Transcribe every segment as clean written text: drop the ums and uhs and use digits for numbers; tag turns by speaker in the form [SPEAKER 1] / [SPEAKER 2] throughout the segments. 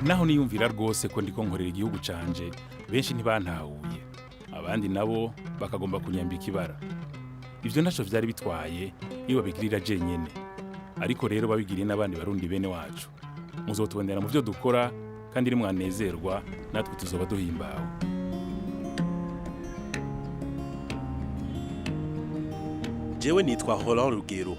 [SPEAKER 1] naho niyumvira rwose ko ndiko nkorera igihugu canje benshi ntibantahuye abandi nabo bakagomba kunyambika ibara ivyo ntaco vyari bitwaye iyo babigirira jenyene ariko rero babigiriye n'abandi barundi bene wacu muzotubonera mu vyo dukora kandi mwanezerwa natwe tuzoba duhimbawe.
[SPEAKER 2] Jewe nitwa Roland Rugero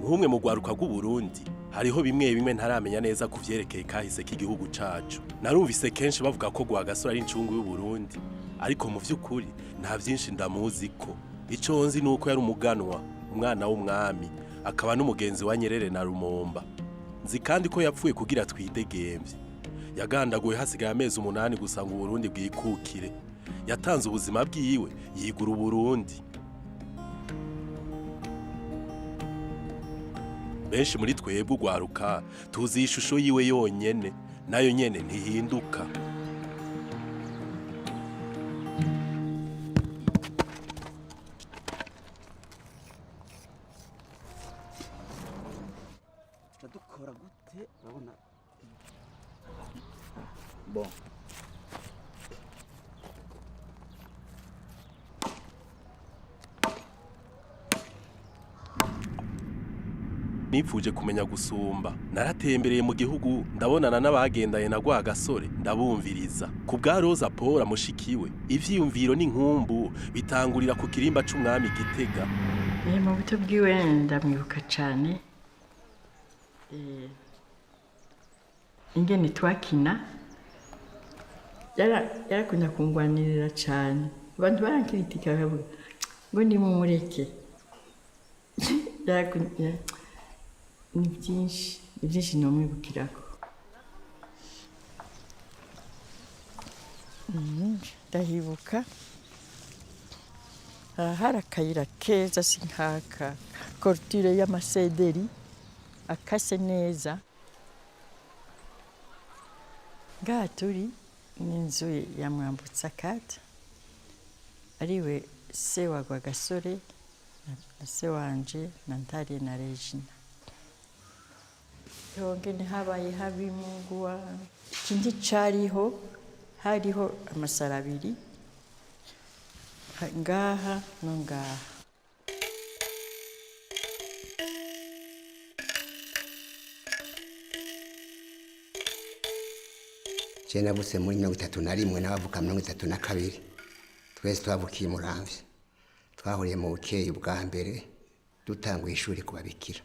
[SPEAKER 2] nk'umwe mu rwaruka rw'Uburundi hariho bimwe ntaramenya neza kuvyerekeye kahise k'igihugu cacu narumvise kenshi bavuga ko Rwagasore ari incungu y'Uburundi ariko mu vy'ukuri nta vyinshi ndamuziko ico nzi nuko yari umuganwa umwana w'umwami akaba n'umugenzi wa Nyerere na Lumumba nzi kandi ko yapfuye kugira twidegemvye yagandaguye hasigaye amezi 8 gusa ngo Uburundi bwikukire yatanze ubuzima bwiwe yigura Uburundi. Benshi muri twebwe ugwaruka tuzi ishusho yiwe yonyene nayo nyene ntihinduka.
[SPEAKER 3] Dukora gute urabona bon
[SPEAKER 2] nipfuje kumenya gusumba naratembereye mu gihugu ndabonana n'abagendanye na Rwagasore ndabumviriza ku bwa Rosa Paul mushikiwe ivyiyumviro n'inkumbu bitangurira ku kirimba c'umwami Gitega.
[SPEAKER 4] Mu buto bwiwe ndamwibuka cyane ingene twakina yarakunda kungwanirira cyane abantu barankiritika bavuga ngo ndi mu mureke ni byinshi nomwibukirako. Ndahibuka hari akayira keza si nkaka korutire y'amasederi akase neza ngaha turi n'inzu ya Mwambutsa Kata ariwe se wa Rwagasore na se wanje na Ntare na Regina yongene habaye habimugwa ikindi cariho hariho amasara abiri ngaha no ngaha.
[SPEAKER 5] Jena buse muri 31 n'abavuka 32 twese twavukiye Muramvya twahuriye mu bukeyi bwa mbere dutanguye ishuri kubabikira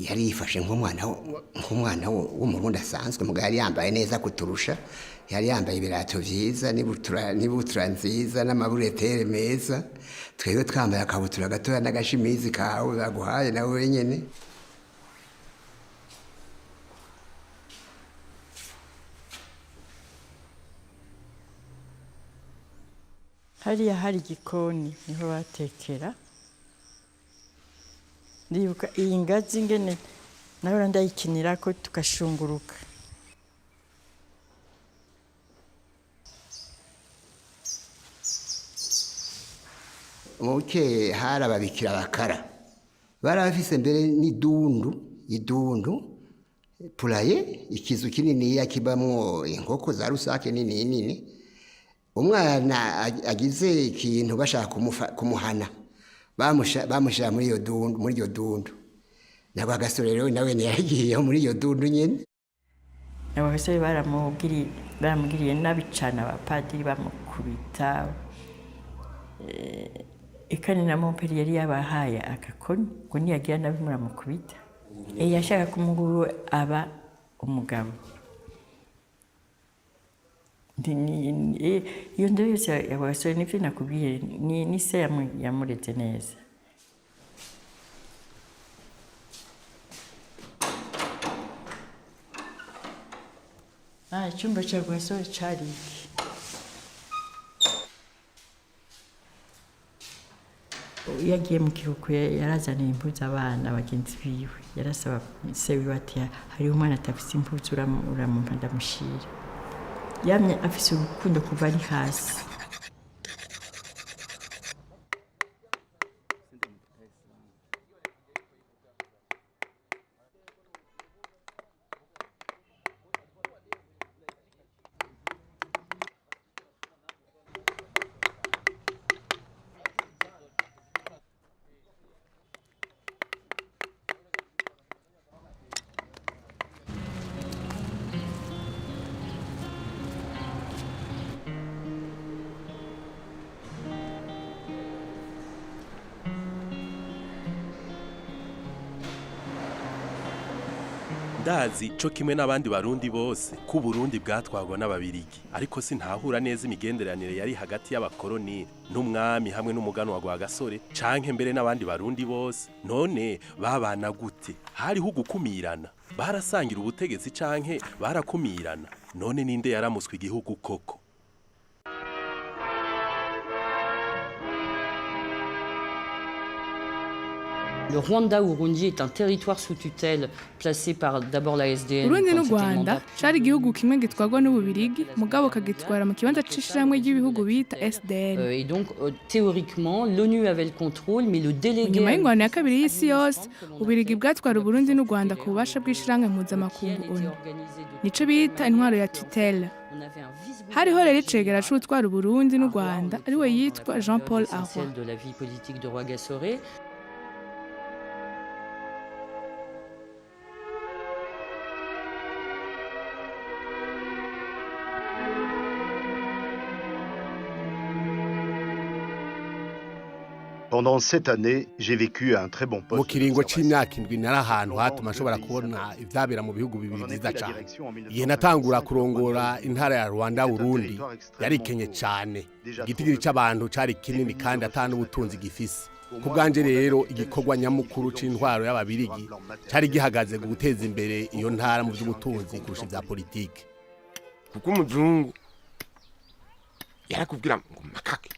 [SPEAKER 5] yari yifashe nk'umwana w'umurundi asanzwe mugabo yari yambaye neza kuturusha yari yambaye ibirato vyiza n'ibutura nziza n'amaburetere meza twebwe twambaye akabutura gatoya n'agashimizi kawe baguhaye nawe wenyene.
[SPEAKER 4] Hariya hari igikoni niho batekera ndibuka iyi ngazi ngene nawe ndayikinira ko tukashunguruka.
[SPEAKER 5] Muke hari ababikira bakara barafise mbere idundu pulaye ikizu kinini yakibamwo inkoko za rusake nini umwana agize ikintu bashaka kumuhana bamushyira muri iyo dundu na Rwagasore rero nawe yagiyeho muri iyo dundu nyene.
[SPEAKER 4] Rwagasore baramugiriye nabi cane abapadiri bamukubita ikani na Montpellier yari yabahaye agakoni ngo niyagira nabi muramukubita yashaka kumuguru aba umugabo. Iyo ndo yose ya Rwagasore nivyo nakubwiye ni se yamureze neza. Icyumba cya Rwagasore cari iki yagiye mu kiruhuko yarazaniye impuzu abana bagenzi biwe yarasaba se wiwe ati hariho umwana atafise impuzu uramumpa ndamushira yamye afise urukundo kuva ari hasi.
[SPEAKER 2] ndazi co kimwe n'abandi barundi bose ko Burundi bwatwagwa n'ababirigi ariko sintahura neza imigenderanire yari hagati y'abakoloni n'umwami hamwe n'umuganwa gwa gasore canke mbere n'abandi barundi bose none babana gute hariho gukumirana barasangira ubutegetsi canke barakumirana none ninde yaramuswe igihugu koko
[SPEAKER 6] Le Rwanda-Urundi est un territoire sous tutelle placé par d'abord la SDN.
[SPEAKER 7] Burundi n'u Rwanda cari igihugu kimwe gitwarwa n'ububirigi mugabo kagitwara mu kibanza c'ishiramwe ry'ibihugu bita SDN.
[SPEAKER 6] Et donc théoriquement l'ONU avait le contrôle mais le délégué
[SPEAKER 7] nyuma y'ingwano ya kabiri y'isi yose ububirigi bwatwara Burundi n'u Rwanda ku bubasha bw'ishiramwe mpuzamakungu ONU. Nico bita intwaro ya tutelle. Hariho rero icegera c'utwara Burundi n'u Rwanda ariwe yitwa Jean-Paul Ahoua.
[SPEAKER 6] de la vie politique de Rwagasore.
[SPEAKER 8] Pendant cette année, j'ai vécu à un très bon poste.
[SPEAKER 9] Mu kiringo c'imyaka indwi nari ahantu hatuma nshobora kubona ivyabera mu bihugu bibiri vyiza cane. Igihe natangura kurongora intara ya Rwanda Burundi yari ikenye cane. Igitigiri c'abantu cari kinini kandi atanu ubutunzi gifise. Ku bwanje rero igikorwa nyamukuru c'intwaro y'ababirigi cari gihagaze guteza imbere iyo ntara mu by'ubutunzi kurusha ivya politike.
[SPEAKER 10] Kuko umuzungu yarakubwira ngo makake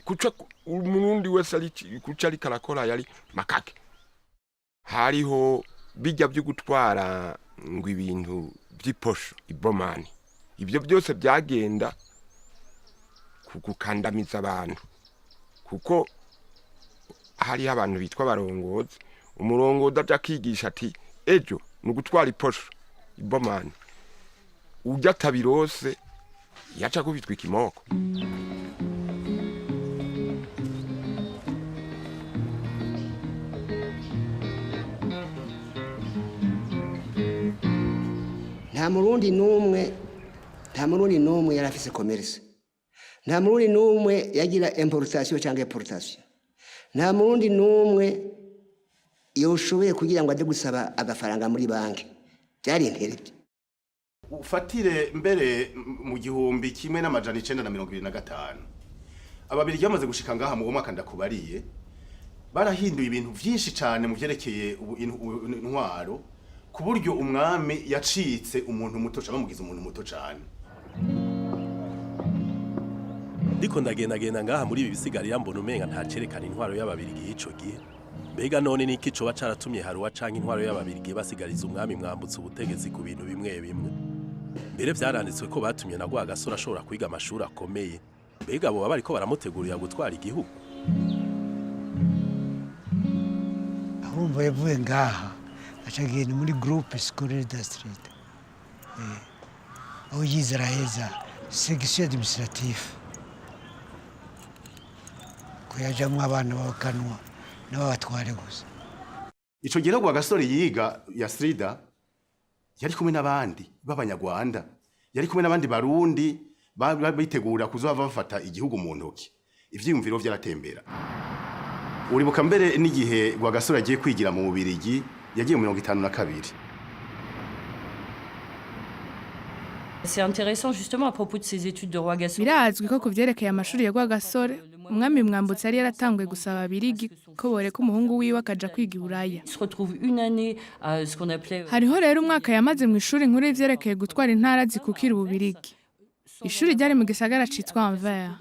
[SPEAKER 10] kuca umurundi wese ari kuca ari karakora yari makake hariho bijya byo gutwara ngo ibintu by'iposho ibomani ibyo byose byagenda kugukandamiza abantu kuko hari abantu bitwa barongozi umurongozi aja kigisha ati ejo nugutwara iposho ibomani ujya tabirose yaca kubitwa ikimoko
[SPEAKER 5] nta murundi n'umwe yari afise commerce nta murundi n'umwe yagira importation cyangwa exportation nta murundi n'umwe yoshoboye kugira ngo ajye gusaba agafaranga muri banki byari interevye
[SPEAKER 11] ufatire mbere mu gihumbi kimwe n'amajana 925 ababirigi bamaze gushika ngaha mu mwaka ndakubariye barahinduye ibintu byinshi cyane mu byerekeye intwaro ku buryo umwami yacitse umuntu muto cyane bamugize umuntu muto cyane
[SPEAKER 2] ndiko ndagenda ngaha muri ibi bisigarira mbona umenga ntacerekana intwaro y'ababirigi y'ico gihe mbega none niki coba caratumye haruwa canke intwaro y'ababirigi basigariza umwami mwambutse ubutegetsi ku bintu bimwe bimwe mbere vyaranditswe ko batumye na Rwagasore ashobora kwiga amashuri akomeye mbega abo bariko baramutegurira gutwara igihugu
[SPEAKER 12] ahumva yavuye ngaha acagenda muri groupe scolaire d'Astride aho yize araheza section administrative ko yajamwo abana b'abakanwa n'abatware gusa
[SPEAKER 11] ico gihe Rwagasore yiga ya Strida yari kumwe n'abandi b'abanyarwanda yari kumwe n'abandi barundi bitegura kuzova bafata igihugu mu ntoki ivyiyumviro vyaratembera uribuka mbere n'igihe Rwagasore agiye kwigira mu Bubirigi yagiye mu 52.
[SPEAKER 6] C'est intéressant justement à propos de ces études de Rwagasore.
[SPEAKER 7] Birazwi ko kuvyerekeye amashuri ya Rwagasore umwami mwambutse yari yaratangwe gusaba abirigi ko boreka umuhungu wiwe akaja kwiga Buraya.
[SPEAKER 6] Il se retrouve une année à ce qu'on appelait
[SPEAKER 7] hariho rero umwaka yamaze mu ishuri nkuru y'ivyerekeye gutwara intara zikukira ububirigi. Ishuri ryari mu gisagara citwa Anvers.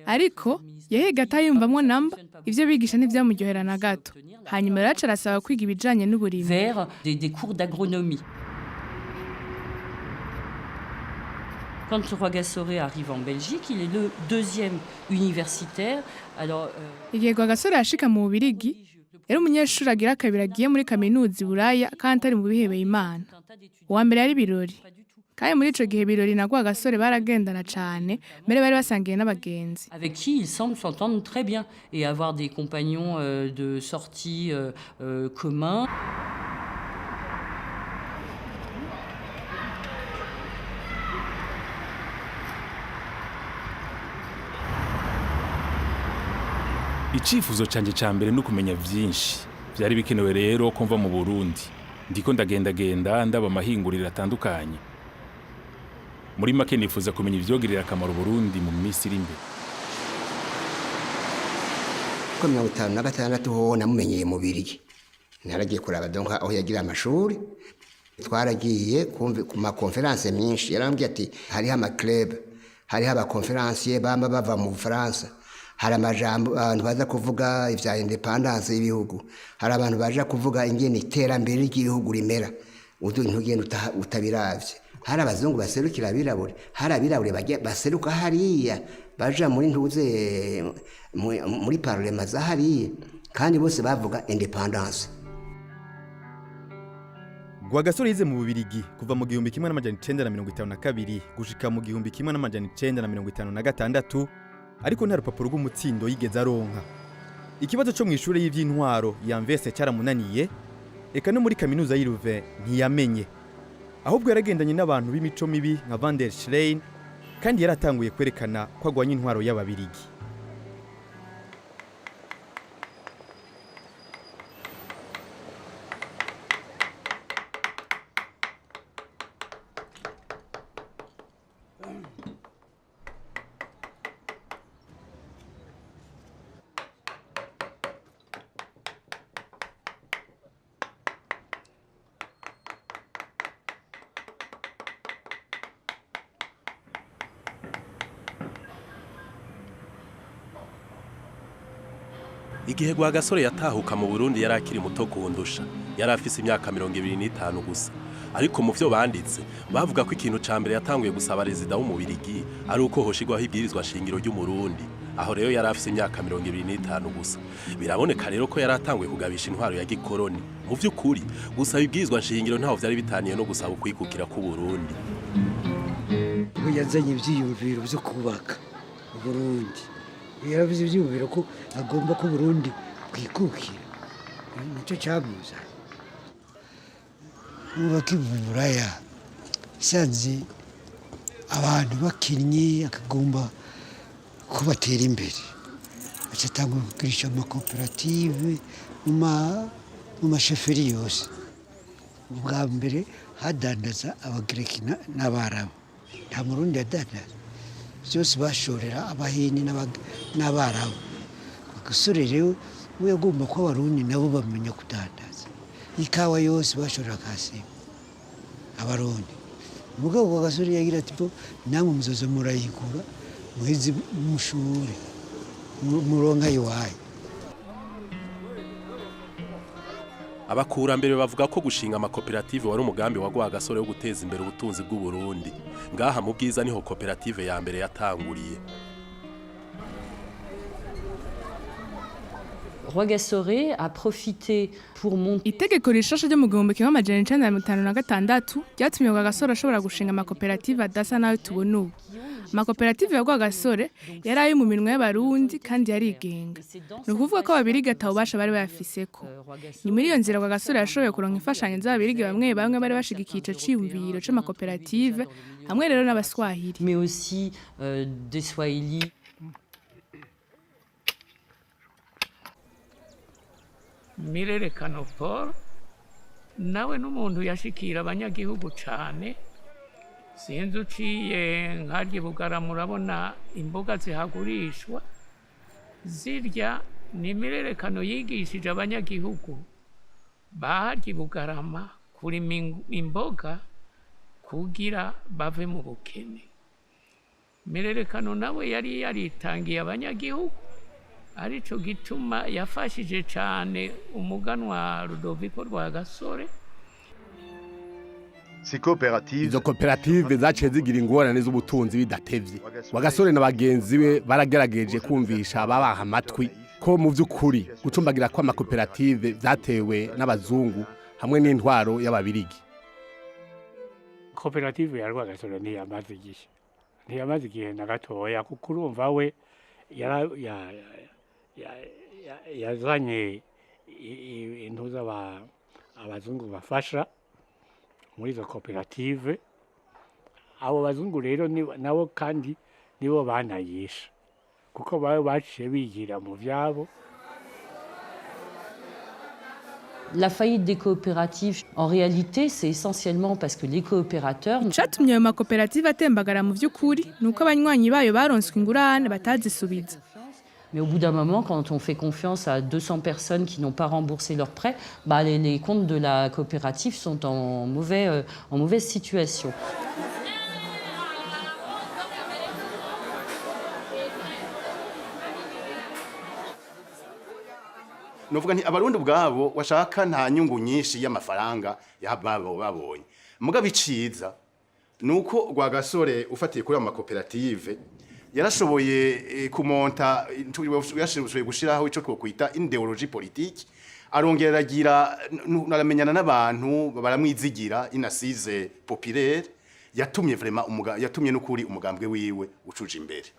[SPEAKER 7] Ariko yahiga atayumvamwo namba ivyo bigisha ntivyamuryohera na gato. Hanyuma rero arasaba kwiga ibijanye n'uburimi.
[SPEAKER 6] Vers des cours d'agronomie. Quand Rwagasore arrive en Belgique, il est le deuxième universitaire. Alors
[SPEAKER 7] igihe Rwagasore yashika mu Bubirigi, yari umunyeshuri agira kabiri agiye muri kaminuza Buraya kandi ari mu bihebeye Imana. Uwa mbere yari Birori. Kandi muri ico gihe Birori na Rwagasore baragendana cane, mbere bari basangiye n'abagenzi.
[SPEAKER 6] Avec qui il semble s'entendre très bien et avoir des compagnons de sortie communs.
[SPEAKER 1] Icifuzo canje ca mbere no kumenya vyinshi byari bikenewe rero ko mva mu Burundi ndiko ndagendagenda ndaba amahinguriro atandukanye. Muri make nifuza kumenya ivyogirira akamaro Burundi mu minsi iri imbere.
[SPEAKER 5] Ko 56 ho namumenyeye mu Birigi. Naragiye kuraba donka aho yagira amashuri. Twaragiye kumva ku ma conference myinshi. Yarambwiye ati hari ama club, hari aba conferencier bamba bava mu France. Hari amajambo abantu baza kuvuga ivya independence y'ibihugu. Hari abantu baje kuvuga ingene iterambere ry'igihugu rimera. Ntugenda utabiravye. Hari abazungu baserukira abirabure, hari abirabure baseruka hariya baja muri ntuze muri parlement za hariya kandi bose bavuga independence.
[SPEAKER 13] Rwagasore yize mu Bubirigi kuva mu 1952 gushika mu 1956 ariko nta rupapuro rw'umutsindo yigeze aronka. Ikibazo cyo mu ishure y'ivy'intwaro yamvese cyaramunaniye, eka no muri kaminuza y'Louvain ntiyamenye. Ahubwo yaragendanye n'abantu b'imico mibi nka Van der Schlein kandi yaratanguye kwerekana ko agwanya intwaro y'Ababirigi.
[SPEAKER 2] Igihe Rwagasore yatahuka mu Burundi yari akiri muto kundusha, yari afise imyaka 25 gusa. Ariko mu vyo banditse bavuga ko ikintu ca mbere yatanguye gusaba rezida w'umubirigi ari uko hoshigwaho ibwirizwa shingiro ry'umurundi. Aho rero yari afise imyaka 25 gusa. Biraboneka rero ko yari atanguye kugabisha intwaro ya gikoroni. Mu vy'ukuri gusaba ibwirizwa shingiro ntaho vyari bitaniye no gusaba ukwikukira ku Burundi.
[SPEAKER 12] Ko yazanye ivyiyumviro byo kubaka Burundi. Yaravuze ivyiyumviro ko agomba ko Burundi kwikukira. Nico cyabuza. Bakivuraya sanzi abantu bakinnye akagomba kubatera imbere. Acatangwa kugirisha ama cooperative mu masheferi yose. Ubwa mbere hadandaza abagireki n'abarabu. Nta Murundi yadandaza. Byose bashorera abahini n'abarabu. Gasore rero we agomba ko Abarundi nabo bamenya kudandaza. Ikawa yose bashorera kasi Abarundi. Mugabo wa Gasore yagira ati po namwe muzoza murayigura muhezi mushure muronka yiwaye.
[SPEAKER 2] Abakurambere bavuga ko gushinga amakoperative wari umugambi wa Rwagasore wo guteza imbere ubutunzi bw'u Burundi. Ngaha mu Bwiza niho koperative ya mbere yatanguriye.
[SPEAKER 6] Rwagasore a profité pour monter.
[SPEAKER 7] Itegeko rishasha ryo mu 1956 ryatumye Rwagasore ashobora gushinga amakoperative adasa nayo tubona ubu. Amakoperative ya Rwagasore yari ayo mu minwe y'Abarundi kandi yarigenga. Ni ukuvuga ko Ababirigi atawubasha bari bayafiseko. Ni muri iyo nzira Rwagasore yashoboye kuronka imfashanyo z'Ababirigi bamwe bari bashigikiye ico ciyumviro c'amakoperative hamwe rero n'Abaswahili.
[SPEAKER 6] Mais aussi des Swahili.
[SPEAKER 14] Mirerekano Paul nawe n'umuntu yashikira abanyagihugu cane. Sinzi uciye nkarye Bugara murabona imboga zihagurishwa zirya ni Mirerekano yigishije abanyagihugu baharya Bugarama kurima imboga kugira bave mu bukene. Mirerekano nawe yari yaritangiye abanyagihugu arico gituma yafashije cane umuganwa Rudoviko Rwagasore.
[SPEAKER 9] Izo koperative zaciye zigira ingorane z'ubutunzi bidatevye. Rwagasore na bagenzi be baragerageje kumvisha ababaha amatwi ko mu vy'ukuri gucumbagira kwa amakoperative zatewe n'abazungu hamwe n'intwaro y'Ababirigi.
[SPEAKER 15] Koperative ya Rwagasore ntiyamaze igihe na gatoya kuko urumva we yazanye intuza abazungu bafasha muri izo koperative. Abo bazungu rero nabo kandi nibo banayisha kuko baciye bigira mu vyabo.
[SPEAKER 6] La faillite des coopératives, en réalité, c'est essentiellement parce que les coopérateurs...
[SPEAKER 7] Icatumye ayo makoperative atembagara mu vy'ukuri nuko abanywanyi bayo baronswe ingurane batazisubiza.
[SPEAKER 6] Mais au bout d'un moment, quand on fait confiance à 200 personnes qui n'ont pas remboursé leurs prêts, les comptes de la coopérative sont en mauvaise situation.
[SPEAKER 11] Novuga nti abarundi ubwabo washaka nta nyungu nyinshi y'amafaranga yababo babonye. Muga biciza nuko Rwagasore ufatiye kuri amakoperative yarashoboye kumonta yashoboye gushiraho ico twokwita ideologie politique arongera agira naramenyana n'abantu baramwizigira inasize populaire yatumye vraiment yatumye n'ukuri umugambwe wiwe ucuje imbere.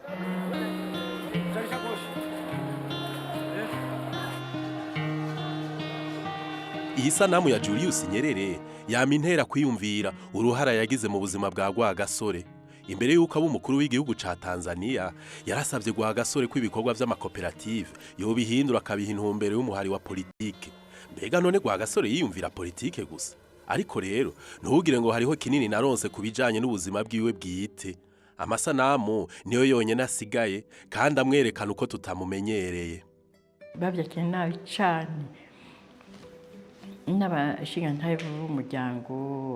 [SPEAKER 2] Iyi sanamu ya Julius Nyerere yamintera kwiyumvira uruhara yagize mu buzima bwa Rwagasore. Imbere yuko aba umukuru w'igihugu ca Tanzania yarasabye Rwagasore ko ibikorwa vy'amakoperative yobihindura akabiha intumbero y'umuhari wa politike. Mbega none Rwagasore yiyumvira politike gusa. Ariko rero ntugire ngo hariho kinini naronse kubijanye n'ubuzima bwiwe bwite. Amasanamu niyo yonyene asigaye kandi amwerekana uko tutamumenyereye.
[SPEAKER 4] Bavyakira nabi cane. N'abashingantahe b'umuryango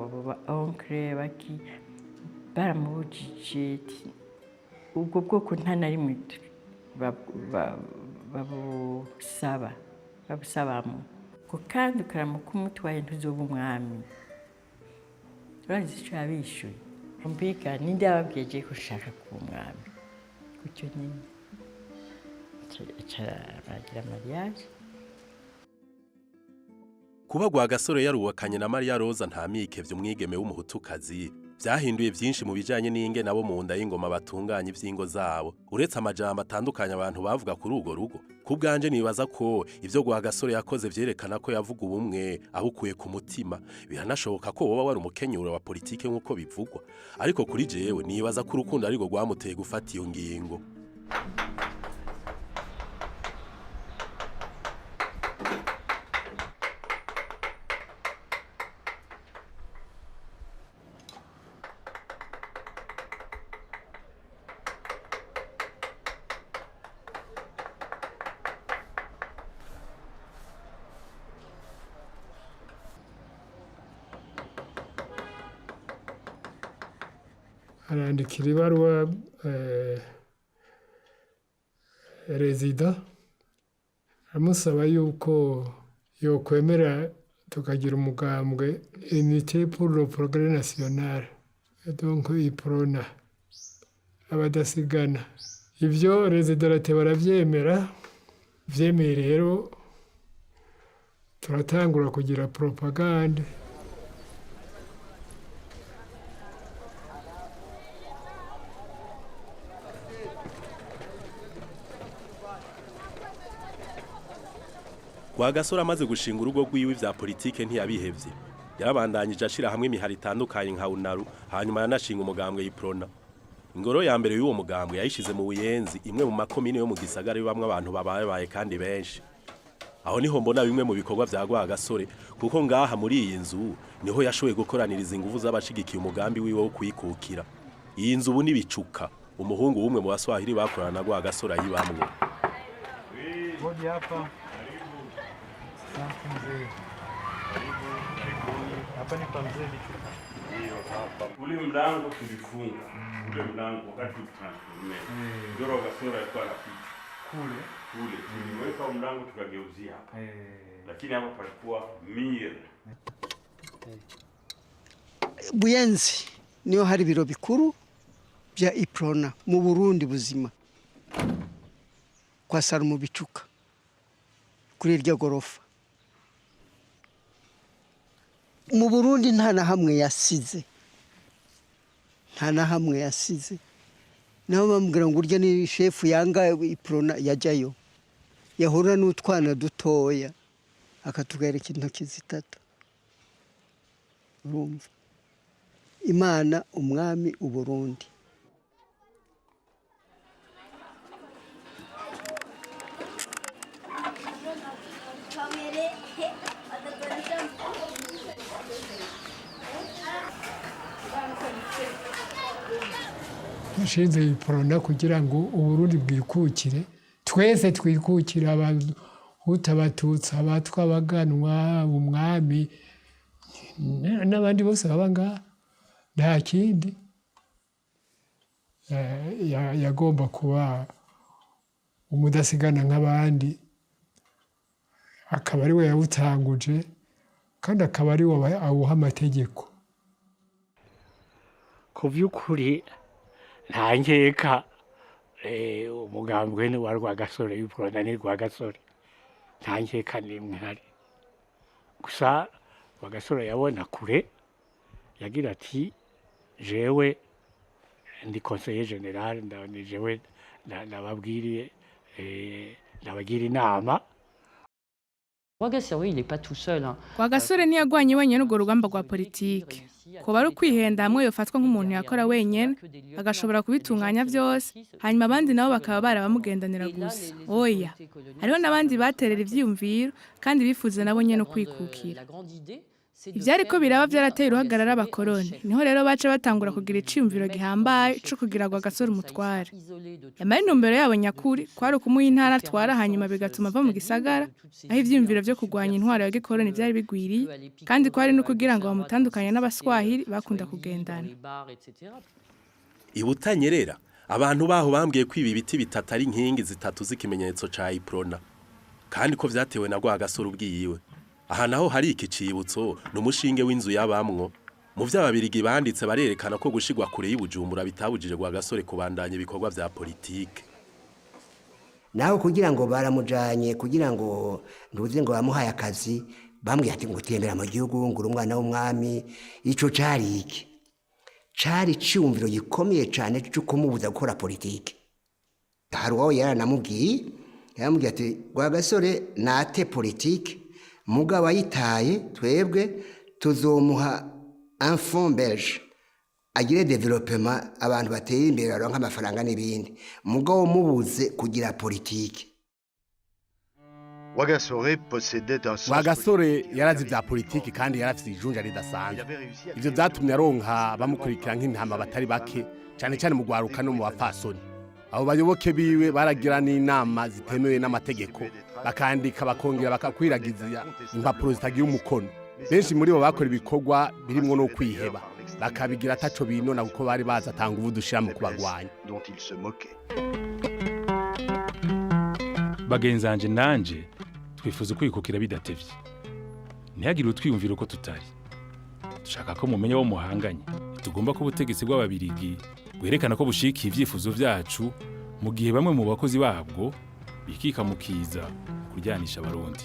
[SPEAKER 4] abo onkle baki baramubujije ubwo bwoko nta na rimwe babusabamo ko kandi ukaramuka umutwaye ntuzoba umwami urazi ico yabishuye mbega ninde yababwiye je ko ushaka kuba umwami gutyo nyine bagira mariage.
[SPEAKER 2] Kuba Rwagasore yaruwakanye na Maria Rosa Ntamikevye umwigeme w'umuhutukazi vyahinduye vyinshi mu bijanye n'inge nabo mu nda y'ingoma batunganya ivyingo zabo. Uretse amajambo atandukanye abantu bavuga kuri urwo rugo, kubwanje nibaza ko ivyo Rwagasore yakoze vyerekana ko yavuga ubumwe abukuye ku mutima. Biranashoboka ko woba wari umukenyuro wa politike nk'uko bivugwa, ariko kuri jewe nibaza ko urukundo ariko rwamuteye gufata iyo ngingo.
[SPEAKER 16] arandikira ibaruwa rezida amusaba yuko yokwemera tukagira umugambwe Unité pour le Progrès National, donc iprona abadasigana. Ivyo rezida arate baravyemera, vyemeye rero turatangura kugira propagande.
[SPEAKER 2] Rwagasore amaze gushinga urugo rwiwe vya politike ntiyabihevye. Yarabandanyije ashira hamwe imihari itandukanye nka UNARU, hanyuma yanashinga umugambwe y'iprona. Ingoro ya mbere y'uwo mugambwe yayishize mu Buyenzi, imwe mu makomine yo mu gisagara bamwe abantu babaye kandi benshi. Aho niho mbona bimwe mu bikorwa vya Rwagasore, kuko ngaha muri iyi nzu niho yashoboye gukoraniriza ingufu z'abashigikiye umugambi wiwe wo kwikukira. Iyi nzu ubu nibicuka, umuhungu w'umwe mu baswahili bakorana na Rwagasore ayibamwe.
[SPEAKER 17] Hodi hapa. Hapa ni kwa mzee Bichuka.
[SPEAKER 18] Ndio hapa. Ule mlango tulifunga. Ule mlango wakati tunatumia. Ndio Rwagasore alikuwa anapita. Kule tuliweka mlango tukageuzia hapa. Lakini hapa palikuwa mire.
[SPEAKER 12] Buyenzi niyo hari biro bikuru bya iprona mu Burundi buzima. Kwa Sarumu Bichuka. Kuri iryo gorofa. Mu Burundi nta na hamwe yasize. Nta na hamwe yasize. Naho bambwira ngo urya ni chef yanga iprona yajayo. Yahura n'utwana dutoya akatugereka intoki zitatu. Urumva. Imana umwami uburundi.
[SPEAKER 16] washinze iprona kugira ngo uburundi bwikukire twese twikukire abahutu abatutsi abatwa abaganwa umwami n'abandi bose baba ngaha nta kindi yagomba kuba umudasigana nk'abandi akaba ari we yawutanguje kandi akaba ari we awuha amategeko
[SPEAKER 15] ku by'ukuri nta nkeka umugambwe ni wa Rwagasore y'Iprona ni Rwagasore nta nkeka n'imwe hari gusa Rwagasore yabona kure yagira ati jewe ndi conseiller general ndabona jewe nababwiriye nabagira inama.
[SPEAKER 6] Rwagasore il est pas tout seul.
[SPEAKER 7] Rwagasore ntiyagwanye wenyine urwo rugamba rwa politike. Kuba ari ukwihenda hamwe yofatwa nk'umuntu yakora wenyine agashobora kubitunganya byose hanyuma abandi nabo bakaba barabamugendanira gusa. Oya, hariho n'abandi baterera ivyiyumviro kandi bifuza nabo nyene kwikukira. Ivyari ko biraba vyarateye uruhagarara abakoroni niho rero baca batangura kugira iciyumviro gihambaye co kugira Rwagasore umutware. Yamara intumbero yabo nyakuri kwari ukumuha intara atwara hanyuma bigatuma ava mu gisagara aho ivyiyumviro vyo kurwanya intwaro ya gikoroni vyari bigwiriye kandi kwari no kugira ngo bamutandukanye n'abaswahili bakunda kugendana.
[SPEAKER 2] Ibutanyerera abantu baho bambwiye ko ibi biti bitatu ari inkingi zitatu z'ikimenyetso ca Iprona kandi ko vyatewe na Rwagasore ubwiyiwe. Aha naho hari ikicibutso n'umushinge w'inzu yabamwo mu vy'ababirigi banditse barerekana ko gushigwa kure y'Ibujumbura bitabujije Rwagasore kubandanya ibikorwa vya politike.
[SPEAKER 5] Naho kugira ngo baramujanye kugira ngo nduze ngo bamuhaye akazi bambwiye ati ngo tembera mu gihugu ngura umwana w'umwami ico cari iki cari cyumviro gikomeye cyane cyo kumubuza gukora politike. Hari uwo yaranamubwiye yambwiye ati Rwagasore nate politike mugabo ayitaye twebwe tuzomuha un fonds belge agire development abantu bateye imbere baronka amafaranga n'ibindi mugabo mubuze kugira politike.
[SPEAKER 9] Rwagasore yarazi vya politiki kandi yarafite ijunja ridasanzwe. Ivyo vyatumye aronka bamukurikira nk'intama batari bake cyane cyane mu gwaruka no mu bapfasoni. Abo bayoboke biwe baragira n'inama zitemewe n'amategeko bakandika bakongera bakakwiragiza impapuro zitagira umukono. Benshi muri bo bakora ibikorwa birimwo no kwiheba bakabigira ataco binona kuko bari baza atanga ubudushira mu kubagwanya.
[SPEAKER 1] Bagenzanje nanje twifuza kwikukira bidatevye. Ntihagire utwiyumvira uko tutari. Dushaka ko mumenya wo muhanganye. Tugomba ko ubutegetsi bw'ababirigi bwerekana ko bushikiye ivyifuzo vyacu mu gihe bamwe mu bakozi babwo bikika mukiza kuryanisha abarundi.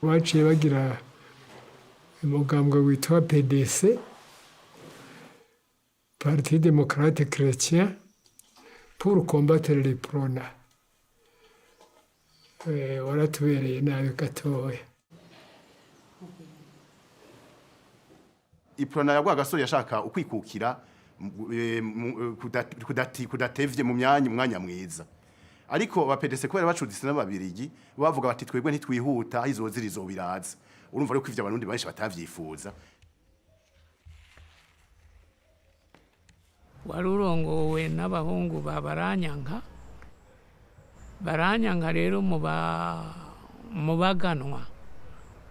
[SPEAKER 16] Baciye bagira umugambwe witwa PDC Parti démocrate chrétien pour combattre les Iprona. Waratubereye nabi gatoya.
[SPEAKER 11] Iprona ya Rwagasore yashaka ukwikukira kudatevye mu mwanya mwiza. Ariko abapedese kubera bacudise n'ababirigi bavuga bati twebwe ntitwihuta izozirizo biraza. Urumva rero ko ivyo abarundi benshi batavyifuza.
[SPEAKER 14] Warurongowe n'abahungu babaranyanka rero mu baganwa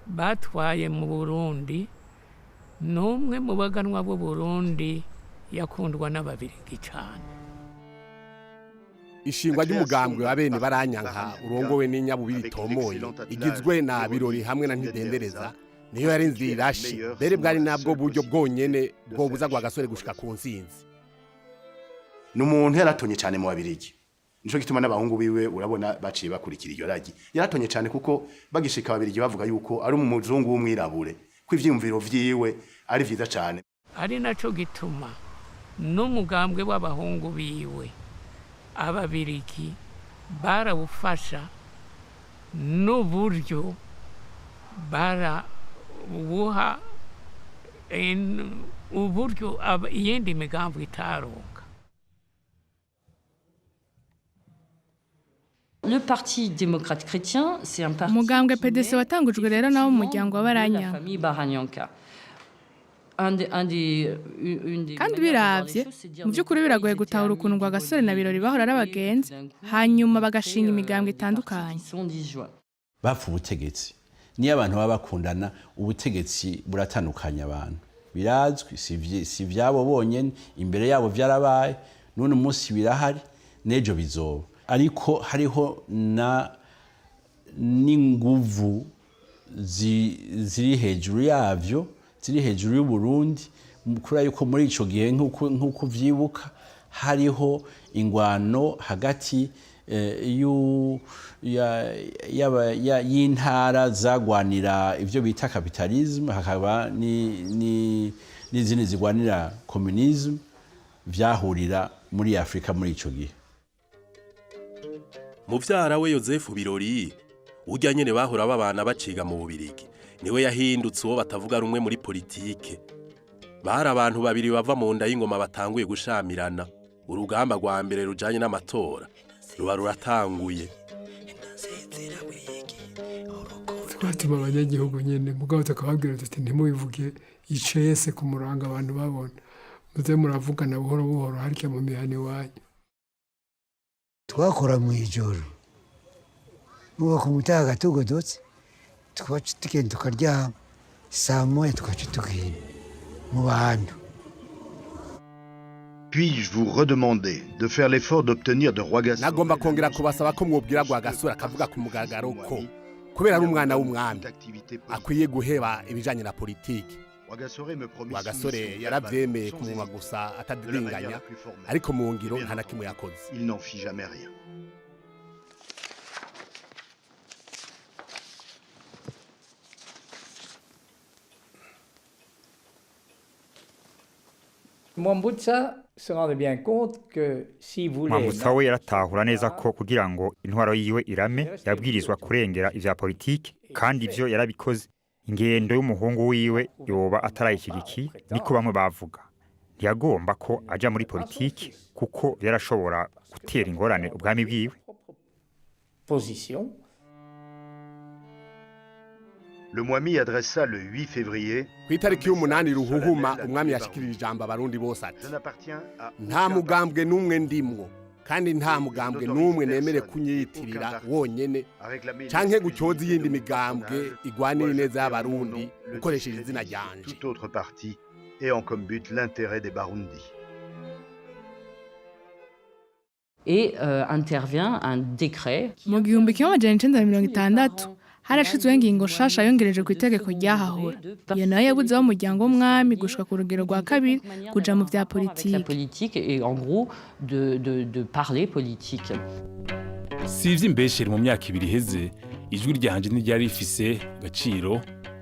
[SPEAKER 14] batwaye mu Burundi n'umwe mu baganwa b'u Burundi yakundwa n'ababirigi cyane.
[SPEAKER 9] Ishingwa ry'umugambwe wa bene baranyanka urongowe n'inyabubiri tomoye igizwe na birori hamwe na ntidendereza niyo yarinzi irashi bere bwari nabwo buryo bwonyene bwo buza Rwagasore gushika ku nsinzi.
[SPEAKER 11] N'umuntu yaratonye cyane mu babirigi. Nico gituma n'abahungu biwe urabona baciye bakurikira iyo ragi. Yaratonye cyane kuko bagishika ababirigi bavuga yuko ari umuzungu w'umwirabure ko ivyumviro vyiwe ari vyiza cyane.
[SPEAKER 14] Ari naco gituma n'umugambwe w'abahungu biwe ababirigi barawufasha n'uburyo barawuha uburyo iyindi migambo itaronka.
[SPEAKER 6] le Parti démocrate chrétien, c'est un parti
[SPEAKER 7] umugambwe PDC watangujwe rero nawo mu muryango
[SPEAKER 6] la
[SPEAKER 7] w'abaranya
[SPEAKER 6] famille Baranyanka.
[SPEAKER 7] kandi biravye mu by'ukuri biragoye gutahura ukuntu ngo agasore na birori bahora ari abagenzi hanyuma bagashinga imigambwe itandukanye.
[SPEAKER 19] bapfa ubutegetsi niyo abantu baba bakundana ubutegetsi buratandukanya abantu birazwi si vyabo bonyene imbere yabo vyarabaye none umunsi birahari nejo bizoba ariko hariho n'inguvu ziri hejuru yavyo ziri hejuru y'Uburundi kuri yuko muri ico gihe nk'uko vyibuka hariho ingwano hagati y'intara zagwanira ivyo bita capitalisme hakaba n'izindi zigwanira communisme vyahurira muri Afrika muri ico gihe.
[SPEAKER 2] Muvyara we Yozefu Birori urya nyene bahora babana baciga mu Bubirigi niwe yahindutse uwo batavuga rumwe muri politike. Bari abantu babiri bava mu nda y'ingoma batanguye gushamirana. Urugamba rwa mbere rujanye n'amatora ruba ruratanguye.
[SPEAKER 16] Twatuma abanyagihugu nyene mugabo tukababwira tuti ntimubivuge icese ku muranga abantu babona. Muze muravugana buhoro buhoro harya mu mihani wanyu.
[SPEAKER 12] Twakora mu ijoro. Muba ku mutaga gatugodotse. Twacu tugenda tukaryama saa moya tukaca tugenda mu bantu.
[SPEAKER 8] Puis-je vous redemander de faire l'effort d'obtenir de Rwagasore
[SPEAKER 9] nagomba kongera kubasaba ko mwobwira Rwagasore akavuga ku mugaragaro ko kubera ari umwana w'umwami akwiye guheba ibijanye na politiki. Rwagasore yaravyemeye ku munwa gusa atadinganya ariko mu ngiro nta na kimwe yakoze.
[SPEAKER 8] Il n'en fit jamais rien.
[SPEAKER 17] Mwambutsa se rend bien compte que si vous
[SPEAKER 20] Mwambutsa we yaratahura neza ko kugira ngo intwaro yiwe irame yabwirizwa kurengera ivya politiki kandi ivyo yarabikoze. Ingendo y'umuhungu wiwe yoba atarayishigiki niko bamwe bavuga. Ntiyagomba ko aja muri politiki kuko yarashobora gutera ingorane ubwami bwiwe.
[SPEAKER 17] Position.
[SPEAKER 8] Le Mwami adressa le 8 février
[SPEAKER 9] Kwitariki y'umunani ruhuhuma umwami yashikirije ijambo abarundi bose ati nta mugambwe n'umwe ndimwo kandi nta mugambwe n'umwe nemere kunyiyitirira wonyene canke gucyoza iyindi migambwe igwanira neza y'abarundi ukoresheje izina ryanje.
[SPEAKER 8] Tout autre parti ayant comme but l'intérêt des Barundi.
[SPEAKER 6] Et intervient un décret
[SPEAKER 7] mu gihumbi kimwe amajana icenda na mirongo itandatu harashizweho ingingo nshasha yongereje ku itegeko ryahahora. Iyo nayo yabuze aho umuryango w'umwami gushika ku rugero rwa kabiri kuja mu vya
[SPEAKER 6] politique et en gros de parler politique.
[SPEAKER 1] Si ivy'imbeshere mu myaka ibiri heze ijwi ryanje ntiryari rifise gaciro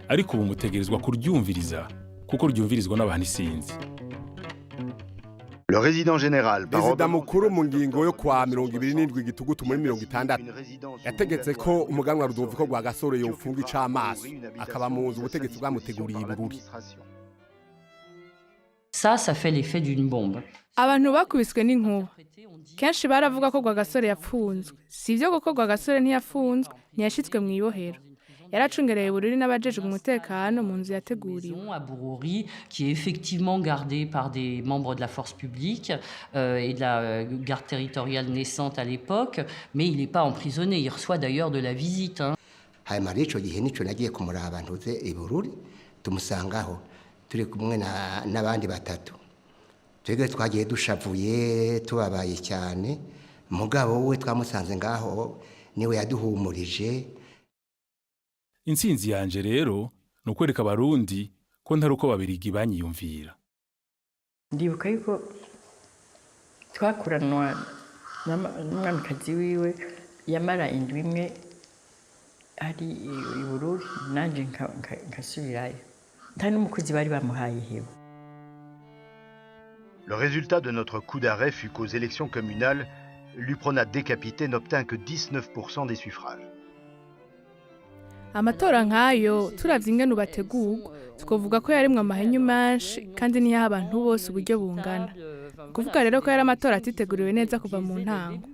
[SPEAKER 1] ariko ubu mutegerezwa kuryumviriza kuko ryumvirizwa n'abantu isinzi.
[SPEAKER 8] Le résident général
[SPEAKER 9] Perezida mukuru mu ngingo yo kwa 27 gitugutu muri 60 yategetse ko umuganwa Rudoviko Rwagasore yofunga icamaso akaba mu nzu ubutegetsi bwamuteguriye Bururi.
[SPEAKER 6] Ça fait l'effet d'une bombe.
[SPEAKER 7] Abantu bakubiswe n'inkuba. Kenshi baravuga ko Rwagasore yapfunzwe. Sivyo kuko Rwagasore ntiyafunzwe, ntiyashitswe mu ibohero. Yaracungereye Bururi n'abajejwe umutekano mu nzu yateguriwe.
[SPEAKER 6] À Bururi qui est effectivement gardé par des membres de la force publique et de la garde territoriale naissante à l'époque, mais il n'est pas emprisonné, il reçoit d'ailleurs de la visite.
[SPEAKER 5] Hanyuma ico gihe nico nagiye kumuraba ntuze i Bururi tumusangaho turi kumwe n'abandi batatu. Twebwe twagiye dushavuye tubabaye cyane mugabo we twamusanze ngaho niwe yaduhumurije.
[SPEAKER 1] Intsinzi yanje rero nukwereka abarundi ko ntari uko babirigi banyiyumvira.
[SPEAKER 4] Ndibuka yuko twakuranwa n'umwamikazi wiwe yamara indwi imwe ari i Bururi nanje nkasubirayo nta n'umukozi bari bamuhaye hewe.
[SPEAKER 8] Le résultat de notre coup d'arrêt fut qu'aux élections communales, l'UPRONA décapité n'obtint que 19% des suffrages.
[SPEAKER 7] Amatora nkayo turavye ingene bategurwa twovuga ko yarimwe amahenyu menshi kandi niyaha abantu bose uburyo bungana. Kuvuga rero ko yari amatora atiteguriwe neza kuva mu ntango.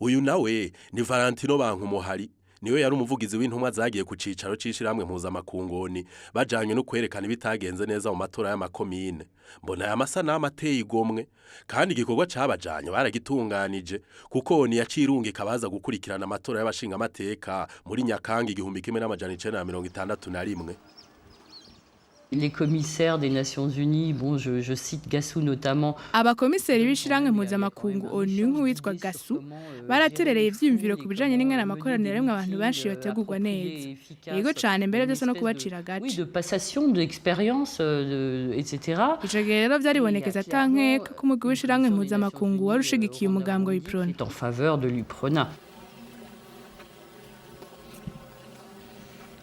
[SPEAKER 2] uyu nawe ni Valentino Bankumuhari niwe yari umuvugizi w'intumwa zagiye ku cicaro c'ishiramwe mpuzamakungoni bajanye no kwerekana ibitagenze neza mu matora y'amakomine. Mbona aya masanamu ateye igomwe kandi igikorwa cabajanye baragitunganije kuko ni yacirungika baza gukurikirana amatora y'abashinga amateka muri Nyakanga 1961.
[SPEAKER 6] Les commissaires des Nations Unies, bon, je cite Gassou notamment.
[SPEAKER 7] Abakomiseri b'ishiramwe mpuzamakungu ONU nk'uwitwa Gassou baraterereye ivyimviro ku bijanye n'ingana amakoraniro rimwe abantu benshi bategurwa neza. Yego cyane mbere byose no kubacira gace.
[SPEAKER 6] Oui, de passation d'expérience etc.
[SPEAKER 7] Ico rero vyaribonekeza tankeka ko umugwi w'ishiramwe mpuzamakungu warushigikiye umugambwe w'Iprona.
[SPEAKER 6] En faveur de l'Iprona.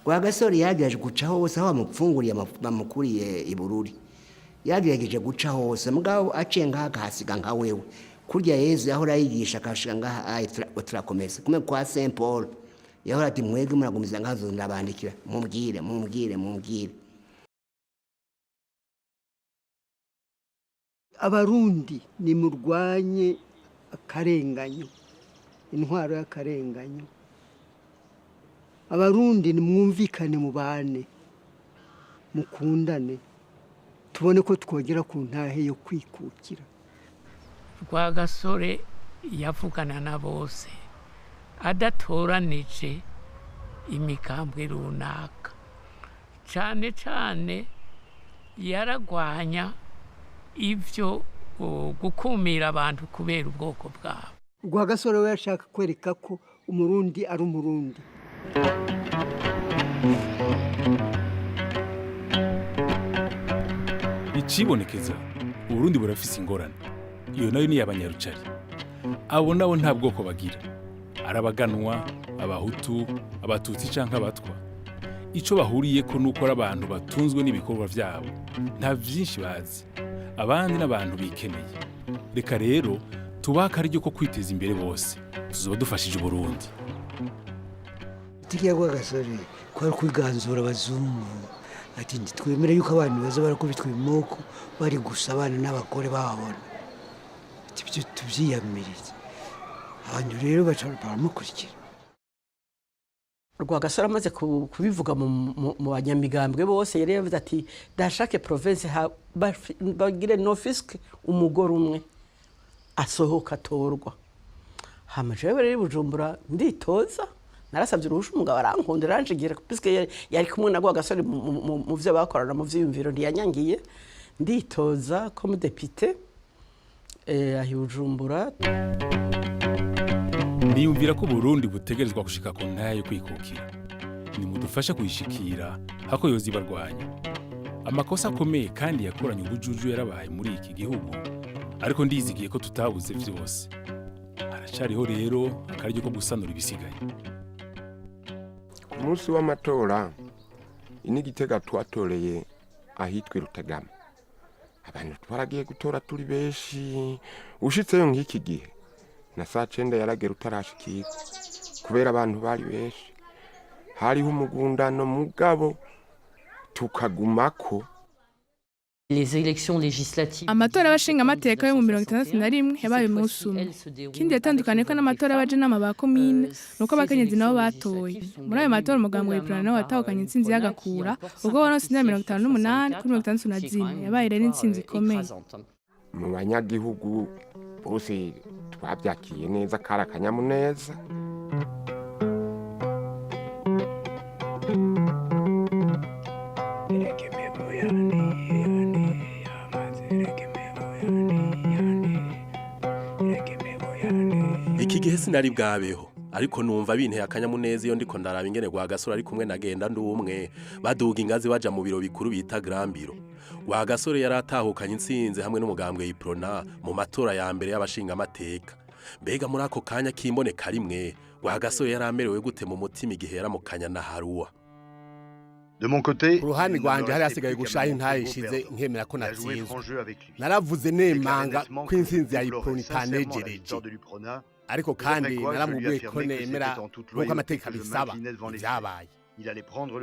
[SPEAKER 5] Rwagasore yagerageje guca hose aho bamupfunguriye bamukuriye ibururi yagerageje guca hose mugabo acenga akahasiga nka wewe kurya Yezu yahora yigisha akashika ngaha turakomeza kumwe kwa Saint Paul yahora ati mwege muragumiza ngazo ndabandikira mumbwire
[SPEAKER 12] Abarundi ni murwanye akarenganyo intwaro y'akarenganyo Abarundi ni mwumvikane mubane mukundane tubone ko twogera ku ntahe yo kwikukira.
[SPEAKER 14] Rwagasore yavugana na bose adatoranije imikambwe runaka cyane yaragwanya ivyo gukumira abantu kubera ubwoko bwabo.
[SPEAKER 12] Rwagasore we yashaka kwereka ko umurundi ari umurundi.
[SPEAKER 1] Icibonekeza Uburundi burafise ingorane iyo nayo ni abanyarucari abo nabo nta bwoko bagira arabaganwa abahutu abatutsi canke abatwa ico bahuriye ko nuko abantu batunzwe n'ibikorwa vyabo nta vyinshi bazi abandi n'abantu bikeneye reka rero tubaka ari ko kwiteza imbere bose tuzoba dufashije Burundi.
[SPEAKER 12] Tikiya Rwagasore kwari kwiganzura abazungu ati twemere yuko abantu baza barakubitwa imoko bari gusabana n'abagore babona ibyo tuvyiyamiriza abantu rero baramukurikira.
[SPEAKER 21] Rwagasore amaze kubivuga mu banyamigambwe bose yari yavuze ati dashake province bagire no fisc umugore umwe asohoka atorwa hamaje rero Bujumbura nditoza narasabye uruhusha umugabo arankundira ranjigira puisque yari kumwe na Rwagasore mu vyo bakorana mu vyiyumviro ntiyanyangiye nditoza comme député ahi Bujumbura.
[SPEAKER 1] Niyumvira ko Burundi butegerezwa gushika ku ntahe yo kwikukira ni mudufasha kuyishikira hako yozi barwanya amakosa akomeye kandi yakoranye ubujuju yarabaye muri iki gihugu ariko ndizigiye ko tutabuze vyose haracariho rero akaryo ko gusanura ibisigaye.
[SPEAKER 10] Ku munsi w'amatora inigitega twatoreye ahitwe Rutegama abantu twaragiye gutora turi benshi ushitseyo nk'iki gihe na saa 9 yaragera utarashikira kubera abantu bari benshi hariho umugundano mugabo tukagumako.
[SPEAKER 6] Les élections législatives.
[SPEAKER 7] Amatora y'abashinga amateka yo mu 1961 yabaye umunsi umwe. Kindi yatandukanye ko n'amatora y'abajenama ba komine nuko abakenyezi nabo batoye. Muri ayo matora umugambwe w'Iprona nawo watahukanye intsinzi y'agakura ubwo waronse 58 kuri 61 yabaye rero intsinzi ikomeye.
[SPEAKER 10] Mu banyagihugu bose twabyakiye neza karakanyamuneza.
[SPEAKER 2] Iki gihe sinari bwabeho ariko numva binteye akanyamuneza iyo ndiko ndaraba ingene Rwagasore ari kumwe nagenda ndumwe baduga ingazi baja mu biro bikuru bita Grambiro. Rwagasore yaratahukanye intsinzi hamwe n'umugambwe w'Iprona mu matora ya mbere y'abashinga amateka. Mbega muri ako kanya kimboneka rimwe Rwagasore yaramerewe gute mu mutima igihe yaramukanya na Haruwa.
[SPEAKER 9] De mon côté, uruhani rwanje hari hasigaye gushaha intahe ishize nkemera ko natsinzwe. Naravuze nemanga ko intsinzi ya Iprona itanegereje. Ariko kandi naramubwiye ko nemera nk'uko amateka bisaba byabaye.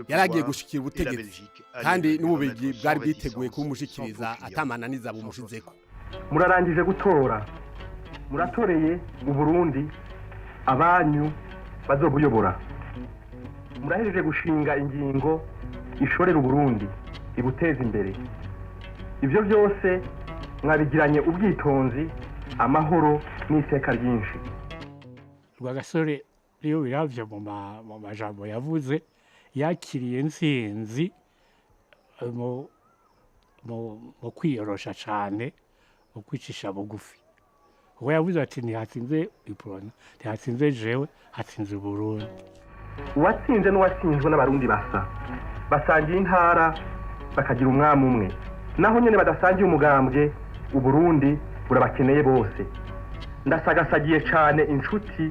[SPEAKER 9] Yaragiye gushikira ubutegetsi kandi n'ububigi bwari bwiteguye kumushikiriza atamananiza bumushizeko.
[SPEAKER 22] Murarangije gutora muratoreye mu Burundi
[SPEAKER 3] abanyu bazobuyobora murahejeje gushinga ingingo ishorera Uburundi ibuteza imbere ibyo byose mwabigiranye ubwitonzi amahoro n'iseka ryinshi.
[SPEAKER 15] Rwagasore iyo biravye mu majambo yavuze yakiriye intsinzi mu kwiyorosha cyane mu kwicisha bugufi uwo yavuze ati ntihatsinze iprona ntihatsinze jewe hatsinze Burundi.
[SPEAKER 3] Uwatsinze n'uwatsinzwe n'abarundi basangiye intara bakagira umwami umwe naho nyene badasangiye umugambwe Uburundi burabakeneye bose. Ndasagasagiye cyane inshuti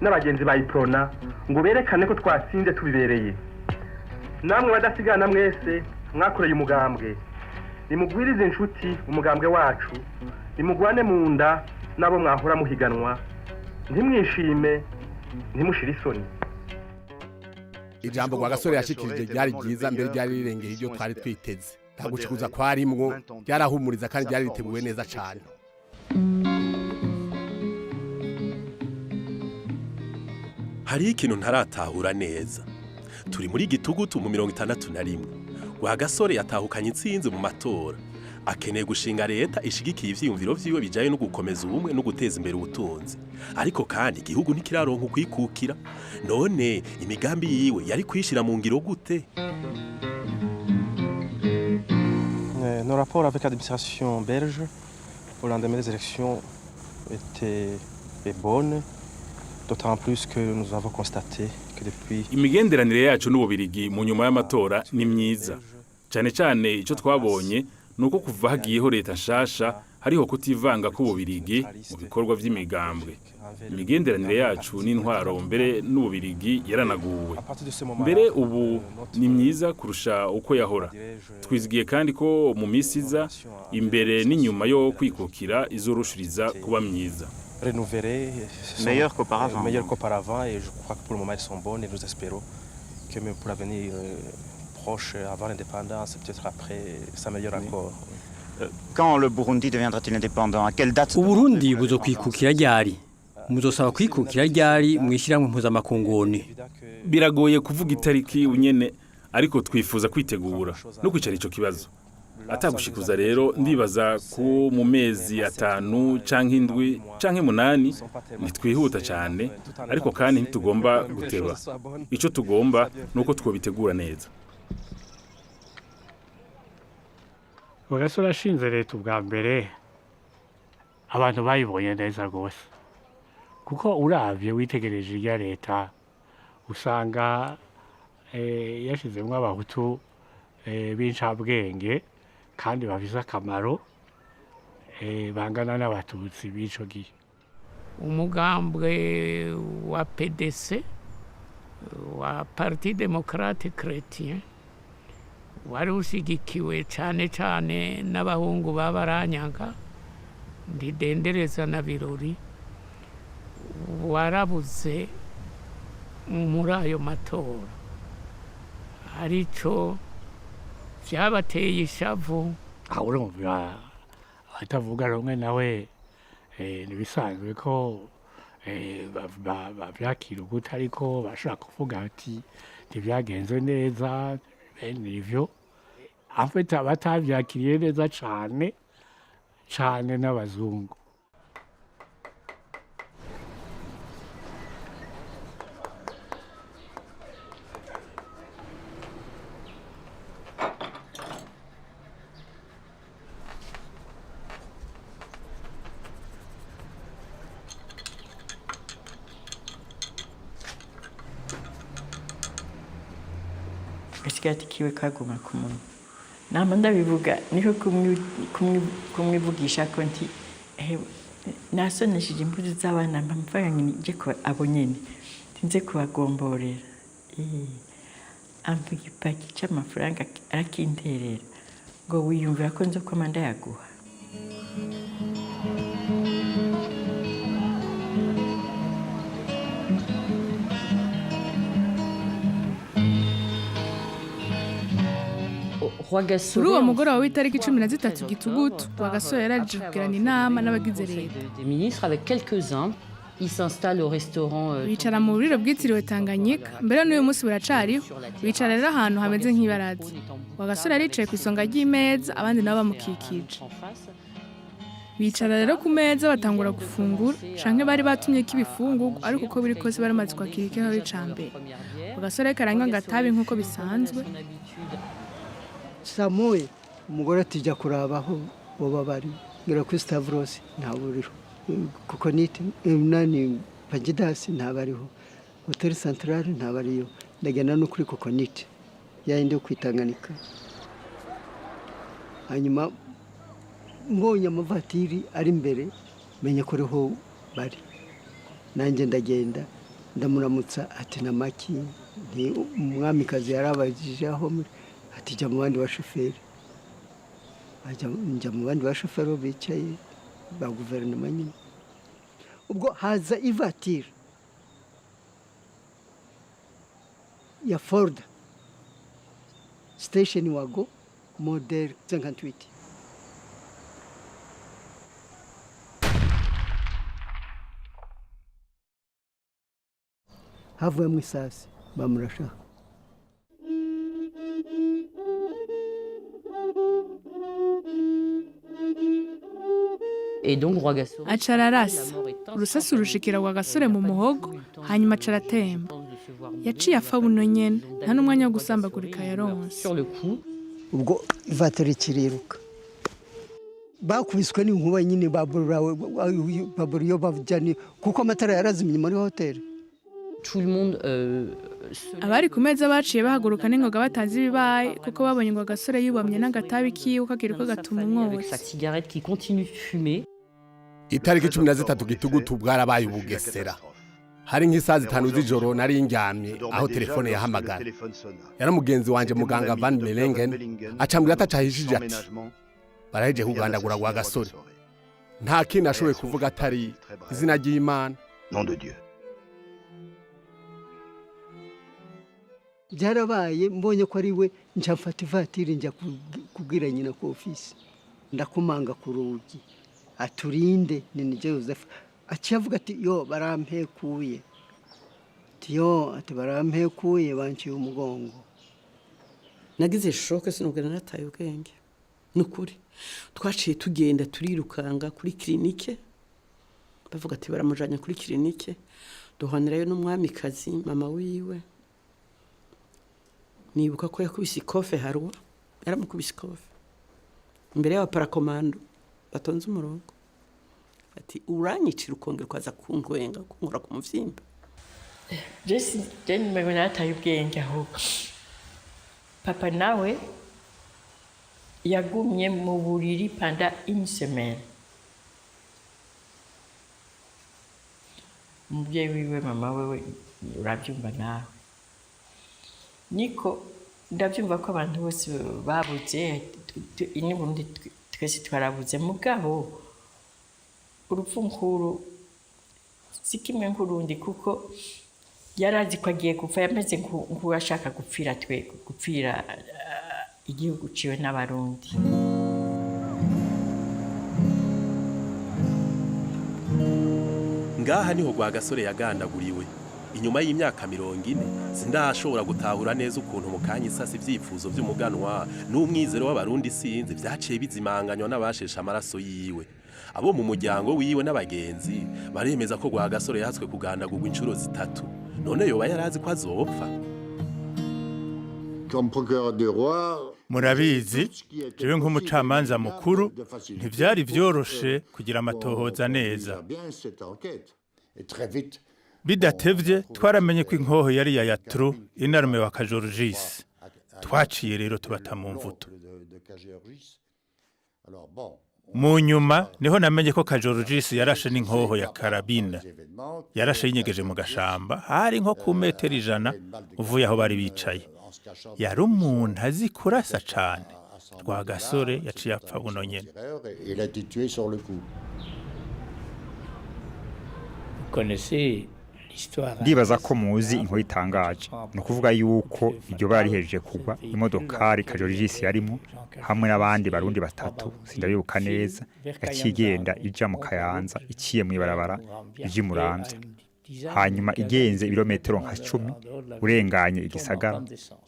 [SPEAKER 3] n'abagenzi ba iprona ngo berekane ko twatsinze tubibereye. Namwe badasigana mwese mwakoreye umugambwe nimugwirize inshuti umugambwe wacu nimugwane mu nda nabo mwahora muhiganwa ntimwishime ntimushire isoni.
[SPEAKER 9] Ijambo Rwagasore yashikirije ryari ryiza mbere ryari rirengeye ibyo twari twiteze nta gushikuza kwarimwo ryarahumuriza kandi ryari riteguwe neza cyane.
[SPEAKER 2] Hari ikintu ntaratahura neza turi muri gitugutu mu 61 Rwagasore yatahukanye intsinzi mu matora akeneye gushinga leta ishigikiye ivyiyumviro vyiwe bijaye no gukomeza ubumwe no guteza imbere ubutunzi ariko kandi igihugu ntikiraronka kwikukira none imigambi yiwe yari kwishira mu ngiro gute?
[SPEAKER 3] Nos rapports avec l'administration belge au lendemain des élections étaient bonnes, d'autant plus que nous avons constaté que depuis
[SPEAKER 1] imigenderanire yacu n'ububirigi mu nyuma y'amatora ni myiza cyane cyane icyo twabonye nuko kuva hagiyeho leta nshasha hariho kutivanga k'ububirigi mu bikorwa by'imigambwe. Imigenderanire yacu n'intwaro mbere n'ububirigi yaranaguwe mbere ubu ni myiza kurusha uko yahora. Twizigiye kandi ko mu minsi iza imbere n'inyuma yo kwikukira izorushiriza kuba myiza.
[SPEAKER 3] meilleures qu'auparavant et je crois que pour le moment elles sont bonnes et nous espérons que même pour l'avenir proche avant l'indépendance peut-être après s'améliore encore.
[SPEAKER 22] Quand le Burundi deviendra-t-il indépendant? À quelle date?
[SPEAKER 23] Uburundi buzokwikukira ryari? Muzosaba kwikukira ryari mwishiramwe mpuzamakungu?
[SPEAKER 1] Biragoye kuvuga itariki unyene ariko twifuza kwitegura no kwicara ico kibazo. Atagushikuza rero ndibaza ko mu mezi 5 canke 7 canke 8 nitwihuta cyane ariko kandi ntitugomba guteba. Ico tugomba nuko twobitegura neza.
[SPEAKER 15] Rwagasore ashinze leta ubwa mbere abantu bayibonye neza rwose kuko uravye witegereje irya leta usanga yashizemwo abahutu b'incabwenge kandi bafise akamaro bangana n'abatutsi b'ico gihe. Umugambwe wa PDC wa Parti Démocrate Chrétien wari usigikiwe cyane cyane n'abahungu b'abaranyanga ndidendereza na birori warabuze muri ayo matora arico vyabateye ishavu urumva abatavuga rumwe nawe nibisanzwe ko bavyakira uguta ariko bashaka kuvuga ati ntibyagenze neza bene ivyo afite abatavyakiriye neza cane cane n'abazungu.
[SPEAKER 4] Gasigati kiwe kaguma ku munwa nama ndabivuga niho kumwivugisha ko nti nasoneshije impuzu z'abana mpamvaga nje ko abo nyene tinze kubagomborera amvuga ipaki c'amafaranga arakinterera ngo wiyumvira ko nzo komanda yaguha.
[SPEAKER 7] Kuri uwo mugoroba w'itariki 13 Gitugutu Rwagasore yaraje kugirana inama n'abagize leta.
[SPEAKER 6] Des ministres avec quelques-uns Il s'installe au restaurant.
[SPEAKER 7] Bicara mu buriro bwitiriwe Tanganyika, mbere n'uyu munsi buracariho. Bicara rero ahantu hameze nk'ibaraza. Rwagasore aricaye ku isonga ry'imeza, abandi nabo bamukikije. Bicara rero ku meza batangura gufungura, canke bari batumye k'ibifungurwa, ariko uko biri kose baramaze kwakira ikirahuri ca mbere. Rwagasore karanywa agatabi nk'uko bisanzwe.
[SPEAKER 12] Samuel umugore atijya kurabaho boba bari ngira kuri Stavros ntaburiho kuko nani Pagidasi ntabariho Hotel Central ntabariyo ndagenda no kuri Kokonite yayindi kwitanganika hanyuma mbonye amavatiri ari imbere menye ko riho bari nanjye ndagenda ndamuramutsa ati namaki ni umwamikazi yarabajije aho ati jya mu bandi bashoferi njya mu bandi bashoferi bicaye ba guverinoma nyine ubwo haza ivatiri ya Ford station wago model 58 havuye mu isasi bamurasha
[SPEAKER 7] acararasa urusasu rushikira Rwagasore mu muhogo hanyuma acaratemba yaciye apfa buno nyene nta n'umwanya wo gusambagurika yaronse
[SPEAKER 12] ubwo ivatiri kiriruka bakubiswe n'inkuba nyine baburiyo bavujyani kuko amatara yarazimye muri hoteli
[SPEAKER 7] abari ku meza baciye bahaguruka n'ingoga batazi ibibaye kuko babonye ngo Rwagasore yubamye n'agatabi kiwe kakiri ko gatuma umwotsi
[SPEAKER 9] itariki 13 gitugutu bwarabaye ubugesera hari nk'isaha 5 z'ijoro nari ndyamye aho telefone yahamagara yari mugenzi wanje muganga Van Melengen acambira atacahishije ati baraheje kugandagura Rwagasore nta kintu ashoboye kuvuga atari izina ry'Imana
[SPEAKER 11] nom de Dieu.
[SPEAKER 12] byarabaye mbonye ko ari we njafata ivatiri njya kubwira nyina ku ofisi ndakumanga ku rugi aturinde ni Joseph aciyavuga ati yo barampekuye ati barampekuye banciye umugongo
[SPEAKER 21] nagize shoke sinubwira nataye ubwenge nukuri twaciye tugenda turirukanga kuri klinike bavuga ati baramujanye kuri klinike duhanirayo n'umwamikazi mama wiwe nibuka ko yakubise ikofe harwa yaramukubise ikofe imbere y'aba parakomando batonze umurongo ati uranyicira ukongera kwaza kunkwenga kunkora ku muvyimba
[SPEAKER 4] Jesse then me nataye ubwenge aho papa nawe yagumye mu buriri panda une semaine umubyeyi wiwe mama wewe urabyumva nawe niko ndabyumva ko abantu bose babuze ini Burundi twese twarabuze mugabo urupfu nkuru sikimwe nk'urundi kuko yarazi ko agiye gupfa yameze nk'uwashaka gupfira igihugu ciwe n'abarundi
[SPEAKER 2] ngaha niho Rwagasore yagandaguriwe inyuma y'imyaka 40 sindashobora gutahura neza ukuntu mukanya isasi ivyifuzo vy'umuganwa n'umwizero w'abarundi sinzi vyaciye bizimanganywa n'abashesha amaraso yiwe abo mu muryango wiwe n'abagenzi baremeza ko Rwagasore yahatswe kugandagurwa inshuro 3 none yoba yarazi ko azopfa
[SPEAKER 1] murabizi jewe nk'umucamanza mukuru ntivyari vyoroshe kugira amatohoza neza bidatevye twaramenye ko inkoho yari ya Yatru inarume wa Kajorjis twaciye rero tubata mu mvuto mu nyuma niho namenye ko Kajorjis yarashe n'inkoho ya karabine yarashe yinyegeje mu gashamba hari nko ku metero 100 uvuye aho bari bicaye yari umuntu azi kurasa cane Rwagasore yaciye apfa buno nyene
[SPEAKER 14] connaissez
[SPEAKER 20] ndibaza ko muzi inkuru itangaje ni ukuvuga yuko iryo bara rihejeje kugwa imodokari Kajorigisi yarimo hamwe n'abandi barundi batatu sindabibuka neza yakigenda ija mu Kayanza iciye mu ibarabara ije Muramvya hanyuma igenze ibirometero nka 10 urenganye igisagara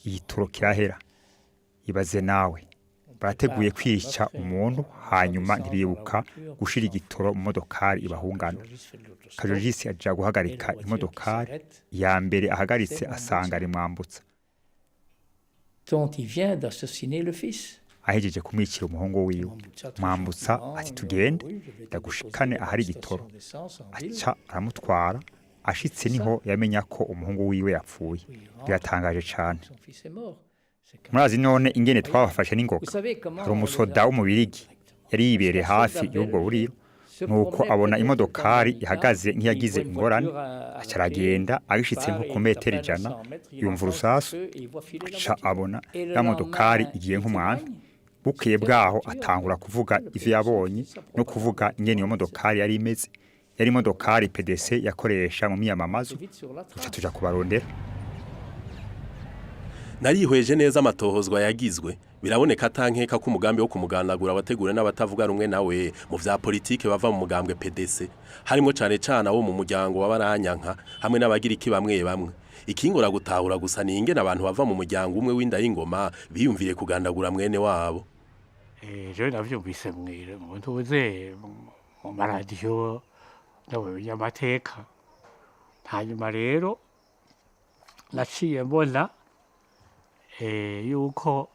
[SPEAKER 20] igitoro kirahera ibaze nawe barateguye kwica umuntu hanyuma ntibibuka gushira igitoro mu modokari ibahungana Kajorigisi aja guhagarika imodokari ya mbere ahagaritse asanga ari mwambutsa
[SPEAKER 17] dont il vient d'assassiner le fils.
[SPEAKER 20] ahejeje kumwicira umuhungu wiwe mwambutsa ati tugende ndagushikane ahari igitoro aca aramutwara ashitse niho yamenya ko umuhungu wiwe yapfuye biratangaje cyane murazi none ingene twabafashe n'ingoga hari umusoda w'umubirigi yari yibereye hafi y'ubwo buriro nuko abona imodokari ihagaze nk'iyagize ingorane acaragenda agishitse nko ku metero 100 yumva urusasu aca abona ya modokari igiye nk'umwana bukeye bwaho atangura kuvuga ivyo yabonye no kuvuga ingene iyo modokari yari imeze yari modokari PDC yakoresha mu miyamamazo tuja kubarondera
[SPEAKER 2] narihweje neza amatohozwa yagizwe biraboneka atankeka ko umugambi wo kumuganagura abategura n'abatavuga rumwe nawe mu vya politike bava mu mugambwe PDC harimo cane cane abo mu muryango w'abaranyanka hamwe n'abagira iki bamwe ikingora gutahura gusa ni ingene abantu bava mu muryango umwe w'inda y'ingoma biyumvire kugandagura mwene wabo
[SPEAKER 15] je navyumvise mwire mu ntuze mu maradiyo n'abanyamateka hanyuma rero naciye mbona yuko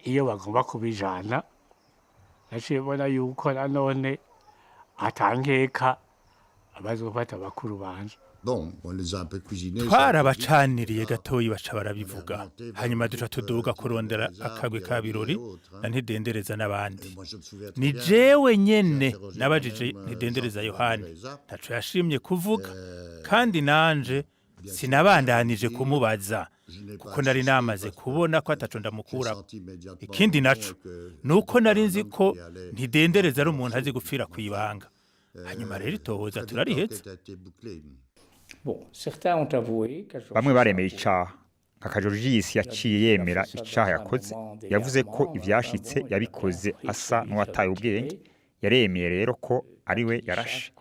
[SPEAKER 15] iyo bagomba kubijana naciye mbona yuko nanone atankeka abazofata bakuru banje
[SPEAKER 1] twarabacaniriye gatoyi baca barabivuga hanyuma duca tuduga kurondera akagwe ka birori na ntidendereza n'abandi ni jewe nyene nabajije ntidendereza Yohani ntaco yashimye kuvuga kandi nanje sinabandanije kumubaza kuko nari namaze kubona ko ataco ndamukura ikindi naco nuko nari nzi ko ntidendereza ari umuntu azi gupfira kwibanga hanyuma rero itohoza turarihetse
[SPEAKER 20] bamwe baremeye icaha nka Kajorigisi yaciye yemera icaha yakoze yavuze ko ivyashitse yabikoze asa n'uwataye ubwenge yaremeye rero ko ari we yarashe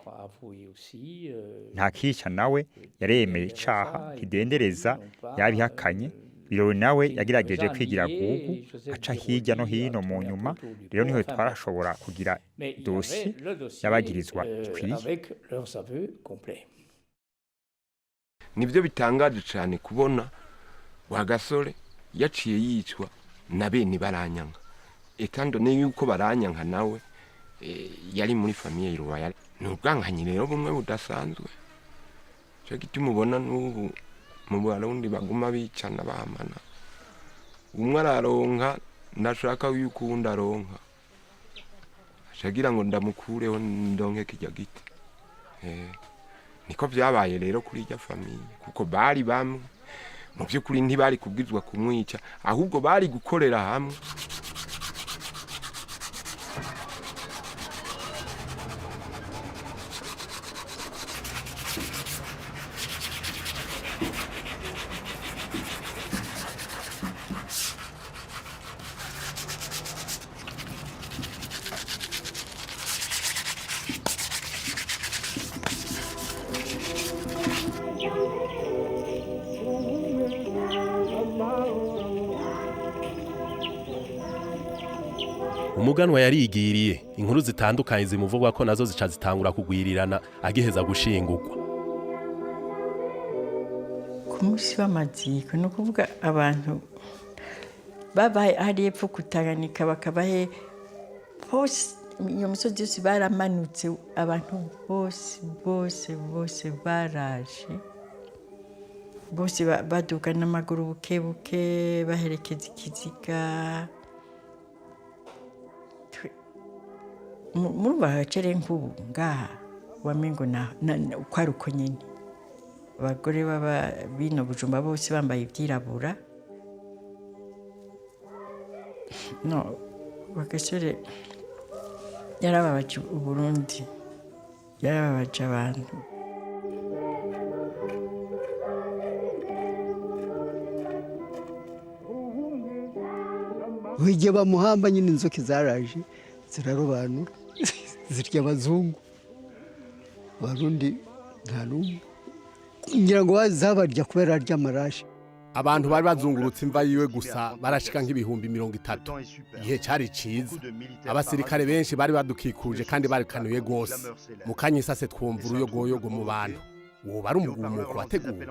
[SPEAKER 20] nta kica nawe yaremeye icaha ntidendereza yabihakanye birori nawe yagerageje kwigira gugu aca hirya no hino mu nyuma rero niho twarashobora kugira dossier yabagirizwa ikwiye
[SPEAKER 10] nibyo bitangaje cyane kubona Rwagasore yaciye yicwa na bene baranyanka ekando ne yuko baranyanka nawe yari muri famille royale n'ubwankanye rero bumwe budasanzwe cyo gitumubona n'ubu mu Burundi baguma bicana bamana umwe araronka ndashaka yuko undi aronka ashagira ngo ndamukureho ndonke kijya giti niko vyabaye rero kuri irya famille kuko bari bamwe mu byukuri ntibari kubwizwa kumwica ahubwo bari gukorera hamwe
[SPEAKER 2] umuganwa yarigiriye inkuru zitandukanye zimuvugwa ko nazo zica zitangura kugwirirana agiheza gushingurwa
[SPEAKER 4] ku munsi w'amaziko ni ukuvuga abantu babaye hari epfo kutaganika bakabahe bose iyo misozi yose baramanutse abantu bose baraje bose baduga n'amaguru buke buke baherekeza ikiziga muri bahacere nk'ubu ngaha wamengo uko ari uko nyine abagore baba bino Bujumba bose bambaye ibyirabura no Rwagasore yarababaje Uburundi yarababaje abantu
[SPEAKER 12] igihe bamuhamba nyine inzoka zaraje zirarobanura zirya abazungu abarundi nta n'umwe ngira ngo zabarya kubera arya amarashi
[SPEAKER 9] abantu bari bazungurutse imva yiwe gusa barashika nk'ibihumbi 30 igihe cyari ciza abasirikare benshi bari badukikuje kandi barikanuye gose mu kanyisase twumva uruyogoyogo mu bantu uwo bari umugumuko wateguwe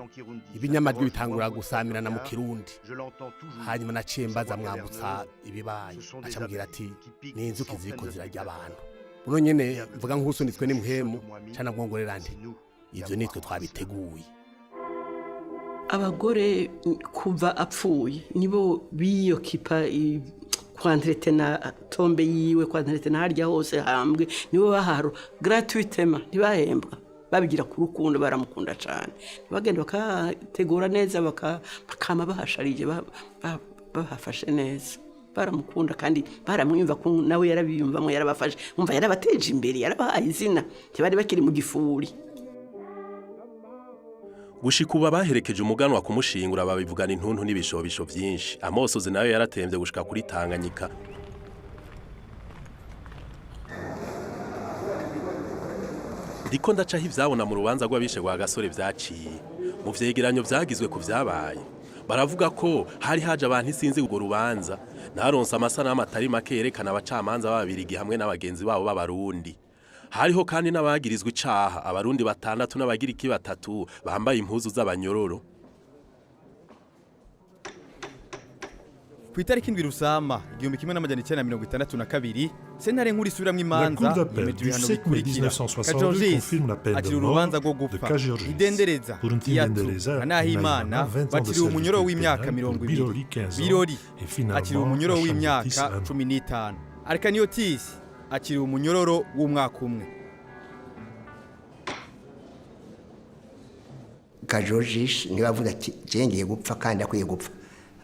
[SPEAKER 9] ibinyamajwi bitangura gusamirana mu kirundi hanyuma naciye mbaza mwambutsa ibibaye acambwira ati ni inzuki ziriko zirarya abantu uno nyene mvuga nk'usunitswe n'impwemu cana bwongorera nti ivyo nitwe twabiteguye.
[SPEAKER 21] Abagore kuva apfuye nibo biyokipa kwantretena tombe yiwe kwantretena harya hose hambwe nibo baharo gratuitement ntibahembwa babigira ku rukundo baramukunda cyane bagenda bakategura neza bakama bahasharije bahafashe neza baramukunda kandi baramwimva ko nawe yarabiyumvamo yarabafashe umva yarabateje imbere yarabahaye izina ntibari bakiri mu gifuri.
[SPEAKER 2] Gushika ubu abaherekeje umuganwa kumushingura babivugana intuntu n'ibishobisho byinshi amosozi nayo yaratembye gushika kuri Tanganyika. Ndiko ndacaho ivyabona mu rubanza rw'abishe rwa gasore vyaciye mu vyegeranyo vyagizwe ku vyabaye baravuga ko hari haje abantu isinzi urwo rubanza naronse amasanamu atari make yerekana abacamanza b'ababirigi hamwe n'abagenzi babo b'abarundi. Hariho kandi n'abagirizwe icaha abarundi 6 n'abagiriki 3 bambaye impuzu z'abanyororo.
[SPEAKER 11] Ku itariki 7 Rusama 1962 sentare nkuru isubiramwo imanza yemeje ibihano bikurikira Kajorgis akiri urubanza rwo gupfa idendereza Anahimana bakiriwe umunyoro w'imyaka 20 Birori akiriwe umunyoro w'imyaka 15 Arkaniotis akiriwe umunyororo w'umwaka umwe.
[SPEAKER 5] Kajorgis niwe avuga ati jengeye gupfa kandi akwiye gupfa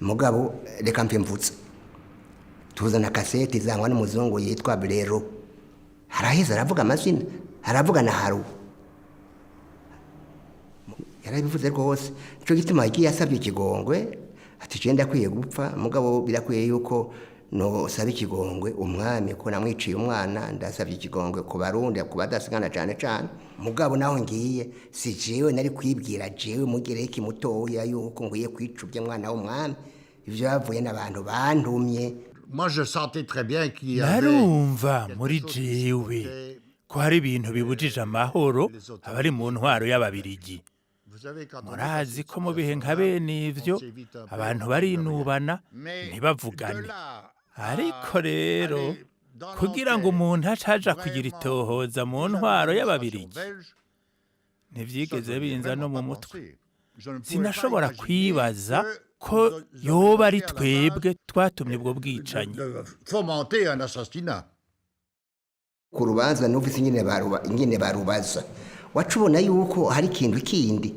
[SPEAKER 5] mugabo reka mpe mvutse tuzana kaseti zangwa n'umuzungu yitwa Brero haraheza aravuga amazina aravuga na haru yarabivuze rwose cyo gituma yagiye asabye ikigongwe ati cenda akwiye gupfa mugabo birakwiye yuko no sabe ikigongwe umwami ko namwiciye umwana ndasabye ikigongwe ku barundi ku badasigana cyane cyane mugabo naho ngiye si jewe nari kwibwira jewe mugereki mutoya yuko nguye kwicubye mwana w'umwami ivyo yavuye n'abantu bantumye.
[SPEAKER 13] Moi je sentais très bien qu'il y avait
[SPEAKER 1] narumva muri jewe ko hari ibintu bibujije amahoro abari mu ntwaro y'ababirigi. Murazi ko mu bihe nka bene ivyo abantu barinubana ntibavugane ariko rero kugira ngo umuntu acaja kugira itohoza mu ntwaro y'ababirigi ntivyigeze binza no mu mutwe sinashobora kwibaza ko yoba ari twebwe twatumye ubwo bwicanyi.
[SPEAKER 5] Ku rubanza n'ufise nyine barubaza wacubona yuko hari ikintu kindi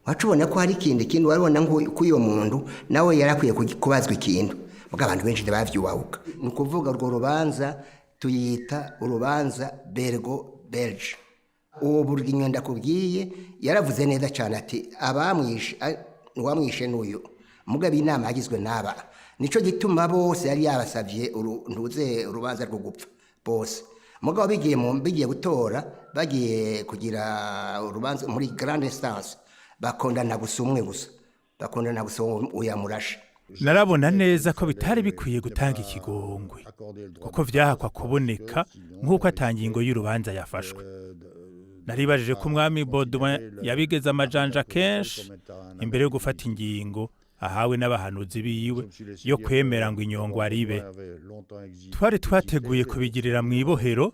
[SPEAKER 5] wacubona ko hari ikindi kintu waribona ko uyo muntu nawe yarakwiye kubazwa ikintu muga abantu benshi bavyubahuka ni kuvuga urwo rubanza tuyita urubanza Bergo Belge. Uwo buryo inyenda kubwiye yaravuze neza cyane ati abamwishe n'uyu muga binama yagizwe n'aba nico gituma bose yari yabasavye ntuze urubanza rwo gupfa bose mugabo bigiye gutora bagiye kugira urubanza muri grande instance bakondana gusa umwe gusa bakondana gusa uyamurasha.
[SPEAKER 1] Narabona neza ko bitari bikwiye gutanga ikigongwe kuko vyahakwa kuboneka nk'uko atangingo y'urubanza yafashwe. Naribajije ko umwami Baudouin yabigeze amajanja kenshi imbere yo gufata ingingo ahawe n'abahanuzi biwe yo kwemera ngo inyongo aribe. Twari twateguye kubigirira mu ibohero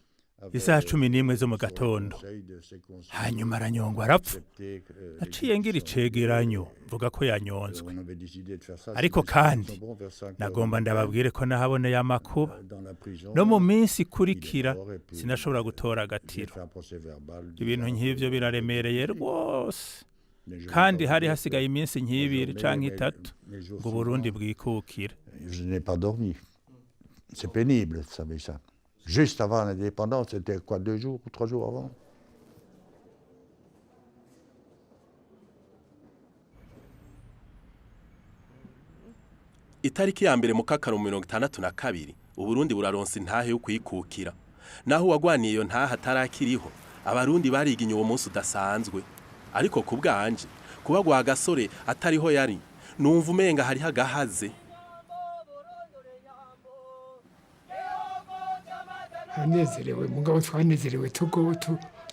[SPEAKER 1] isaha 11 zo mu gatondo hanyuma aranyongwa arapfa. Naciye ngira icegeranyo mvuga ko yanyonzwe ariko kandi nagomba ndababwire ko nahaboneye amakuba no mu minsi ikurikira sinashobora gutora agatiro. Ibintu nk'ivyo biraremereye rwose kandi hari hasigaye iminsi nk'ibiri canke 3 ngo Burundi bwikukire.
[SPEAKER 13] Je n'ai pas dormi. C'est pénible, vous savez ça. Juste avant l'indépendance, c'était quoi, 2 jours ou 3 jours avant?
[SPEAKER 2] itariki ya mbere mu kakaro 1962 Uburundi buraronsa intahe yo kwikukira naho wagwaniye iyo ntahe atarakiriho abarundi bariginye uwo munsi udasanzwe ariko ku bwanje kuba Rwagasore atariho yari numva umenga hari hagahaze
[SPEAKER 16] anezerewe mugabo twanezerewe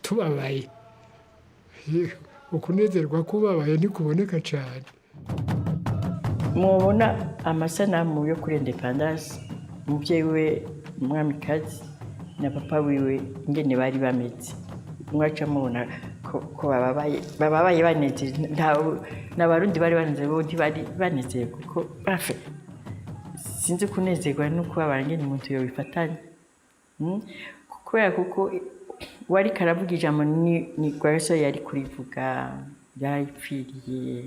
[SPEAKER 16] tubabaye ukunezerwa kubabaye ntikuboneka cyane
[SPEAKER 4] mubona amasanamu yo kuri independence umubyeyi we umwamikazi na papa wiwe ingene bari bameze mwaca mubona ko bababaye banezerewe n'abarundi bari banezerewe ntibari banezerewe kuko bafe sinzi kunezerwa nuko babangene umuntu yo bifatanya kubera kuko wari karavuga ijambo ni Rwagasore yari kurivuga yarayipfiriye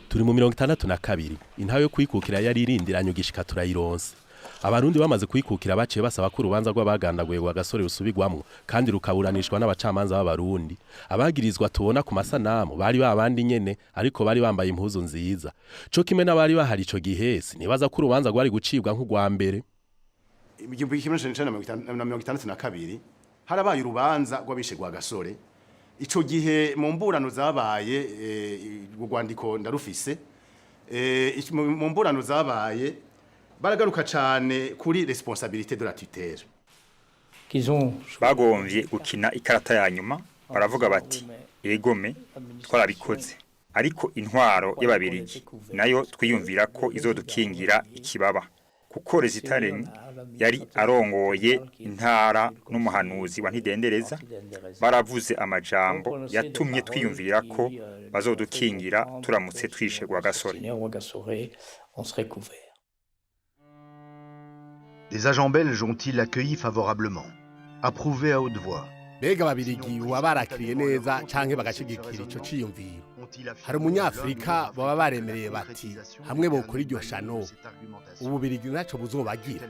[SPEAKER 2] turi mu 1962 intahe yo kwikukira yari irindiranye gishika turayironse abarundi bamaze kwikukira baciye basaba ko urubanza rw'abagandaguye Rwagasore rusubigwamwo kandi rukaburanishwa n'abacamanza b'abarundi abagirizwa tubona ku masanamu bari babandi nyene ariko bari bambaye impuzu nziza co kimwe n'abari bahari ico gihesi nibaza ko urubanza rwari gucibwa nk'ugwa mbere
[SPEAKER 18] mu 1962 harabaye urubanza rw'abishe Rwagasore ico gihe mu mburano zabaye urwandiko ndarufise mu mburano zabaye baragaruka cyane kuri responsabilité de la tutelle
[SPEAKER 20] bagomvye gukina ikarata ya nyuma baravuga bati egome twarabikoze ariko intwaro y'ababirigi nayo twiyumvira ko izodukingira ikibaba kuko Resitarenyi yari arongoye intara n'umuhanuzi wa Ntidendereza baravuze amajambo yatumye twiyumvira ko bazodukingira turamutse twishe Rwagasore.
[SPEAKER 8] Les agents belges ont-ils accueilli favorablement, approuvé à haute voix?
[SPEAKER 9] Bega babirigi wabarakiriye neza canke bagashigikira ico ciyumviro. Hari umunyafrika baba baremereye bati hamwe bokora iryo shano ububirigi naco buzobagira.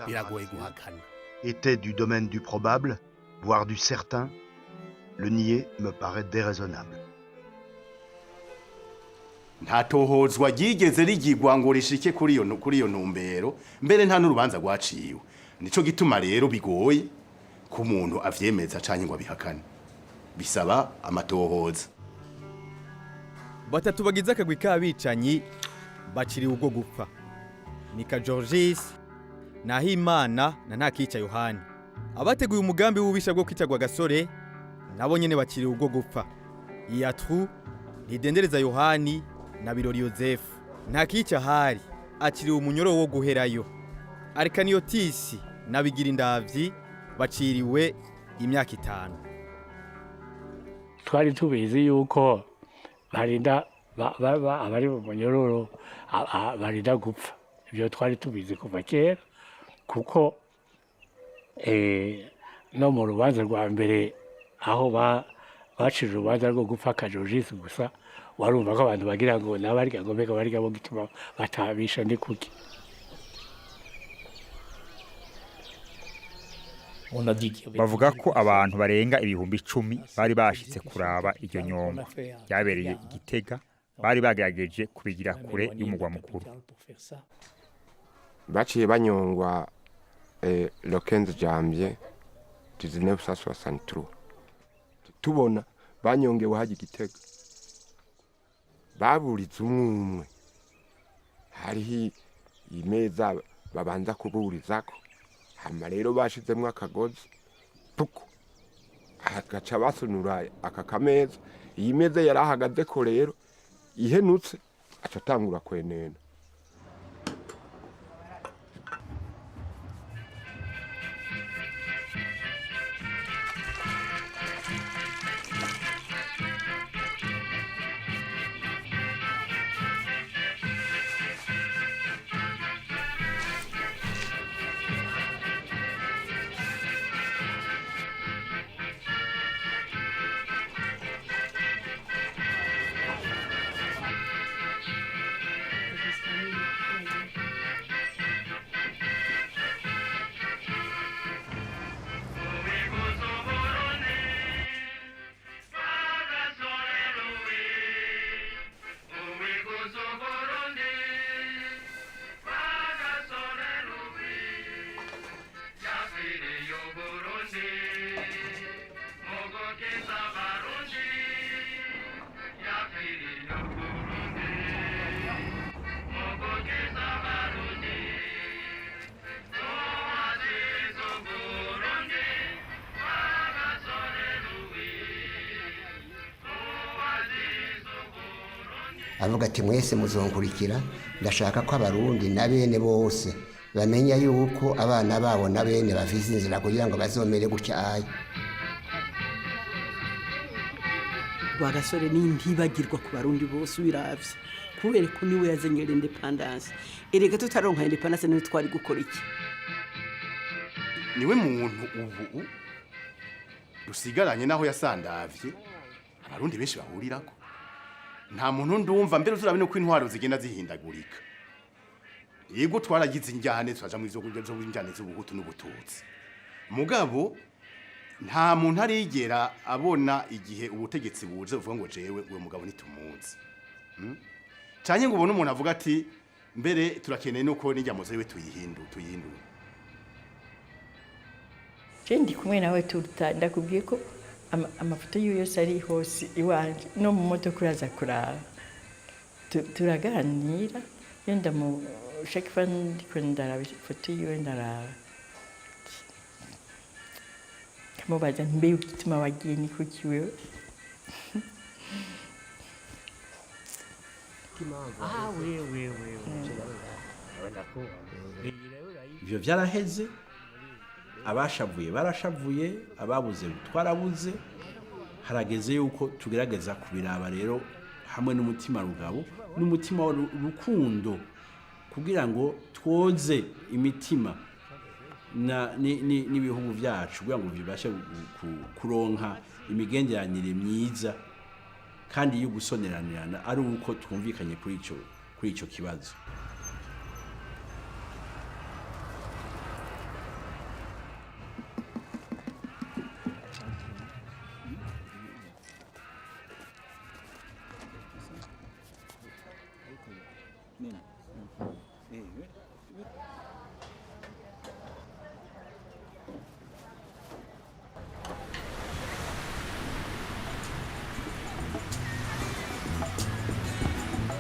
[SPEAKER 9] Biragoye guhakana.
[SPEAKER 8] Était du domaine du probable, voire du certain. Le nier me paraît déraisonnable.
[SPEAKER 18] Nta tohozwa ryigeze rigirwa ngo rishike kuri iyo ntumbero mbere nta n'urubanza rwaciwe nico gituma rero bigoye ku muntu avyemeza canke ngo abihakane bisaba amatohoza.
[SPEAKER 11] Batatu bagize akagwi k'abicanyi baciriwe ubwo gupfa Nika Georges Nahimana na Ntakica Yohani abateguye umugambi w'ubisha bwo kwita Rwagasore nabo nyene baciriwe ubwo gupfa Iyatru Ntidendereza Yohani na Birori Joseph Ntakica hari aciriwe umunyoro wo guherayo Arkaniyotisi na Bigirindavyi baciriwe imyaka 5.
[SPEAKER 15] Twari tubizi yuko barinda abari mu munyororo barinda gupfa ibyo twari tubizi kuva kera kuko no mu rubanza rwa mbere aho bacira urubanza rwo gupfa Kajogisi gusa warumva ko abantu bagira ngo nabarya ngo bega barya bo gituma batabisha ndi kuki
[SPEAKER 20] bavuga ko abantu barenga ibihumbi 10 bari bashitse kuraba iryo nyombo yabereye Igitega bari bagerageje kubigira kure y'umugwa mukuru
[SPEAKER 10] baciye banyongwa le 15 janvier 1963 tubona banyongewe haje Igitega baburiza umwe hariho imeza babanza kuburizako hama rero bashizemwe akagozi puku agaca basunura aka kameza iyi meza yarahagaze ko rero ihenutse aca tangura kwenena
[SPEAKER 5] avuga ati mwese muzonkurikira ndashaka ko abarundi na bene bose bamenya yuko abana babo na bene bafise inzira kugira ngo bazomere gutya ayi.
[SPEAKER 21] Rwagasore ni ntibagirwa ku barundi bose biravye kubera ko niwe yazenyera independence. Erega tutaronka independence ni twari gukora iki?
[SPEAKER 18] Niwe muntu ubu rusigaranye naho yasandavye abarundi benshi bahurirako. Nta muntu ndumva mbere turabe no kwintwaro zigenda zihindagurika. Yego twaragize injyane twaja mu izo injyane z'ubuhutu n'ubututsi. Mugabo nta muntu arigera abona igihe ubutegetsi buje uvuga ngo jewe uwo mugabo nitumuzi. Cyane ngo ubone umuntu avuga ati mbere turakeneye nuko n'injyamo zewe tuyihindura.
[SPEAKER 4] Ndi kumwe nawe ndakubwiye ko amafoto yiwe yose ari hose iwanje no mu modoka uraza kuraba turaganira yenda mu chaque fois ndiko ndaraba ifoto yiwe ndaraba kamubaza mbe ukituma wagiye ni kuki wewe
[SPEAKER 3] ivyo vyaraheze abashavuye barashavuye ababuze twarabuze harageze yuko tugerageza kubiraba rero hamwe n'umutima rugabo n'umutima w'urukundo kugira ngo twoze imitima n'ibihugu byacu kugira ngo bibashe kuronka imigenderanire myiza kandi yo gusoneranirana ari uko twumvikanye kuri ico kibazo.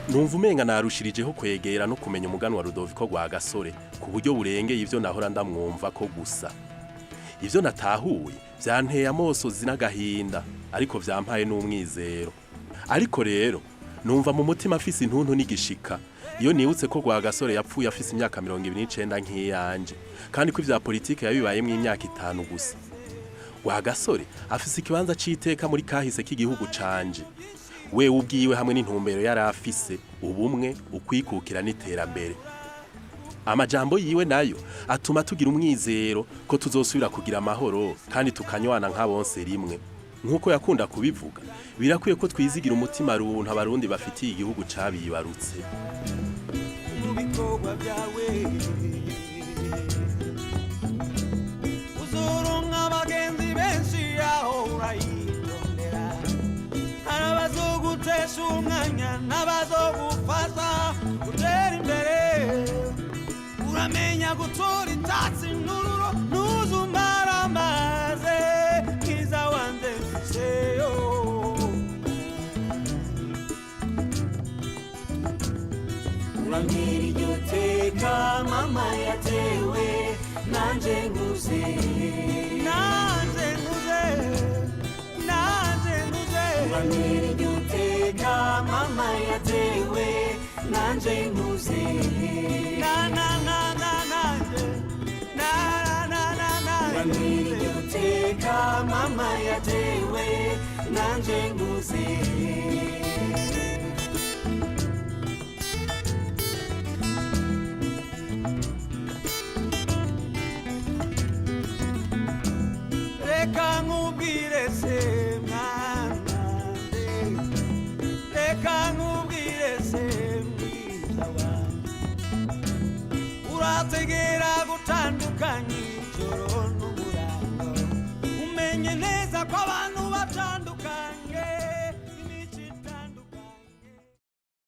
[SPEAKER 2] Numva umenga narushirijeho kwegera no kumenya umugani wa Rudoviko Rwagasore ku buryo burengeye ivyo nahora ndamwumva ko gusa. Ivyo natahuye vyanteye amosozi n'agahinda ariko vyampaye n'umwizero. Ariko rero numva mu mutima afise intuntu n'igishika iyo nibutse ko Rwagasore yapfuye afise imyaka 29 nk'iyanje kandi ko ivya politike yabibayemwe imyaka 5 gusa. Rwagasore afise ikibanza c'iteka muri kahise k'igihugu canje. We ubwiwe hamwe n'intumbero yari afise ubumwe ukwikukira n'iterambere. Amajambo yiwe nayo atuma tugira umwizero ko tuzosubira kugira amahoro kandi tukanywana nk'abonse rimwe. Nkuko yakunda kubivuga birakwiye ko twizigira umutima runtu abarundi bafitiye igihugu cabibarutse.
[SPEAKER 19] Ubikogwa byawe uzoronka abagenzi benshi aho urayirondera harabazogutesha umwanya n'abazogufasha gutera imbere uramenya gutora itatsi n'ururo ntuzumara amaze kiza wanze mfiseyo uramira iryo teka mama yatewe nanje nkuze uramira iryo teka mama yatewe nanje nkuze uramira iryo teka mama yatewe nanje nkuze reka nkubwire se mwana reka nkubwire se mwiza wanjye urategera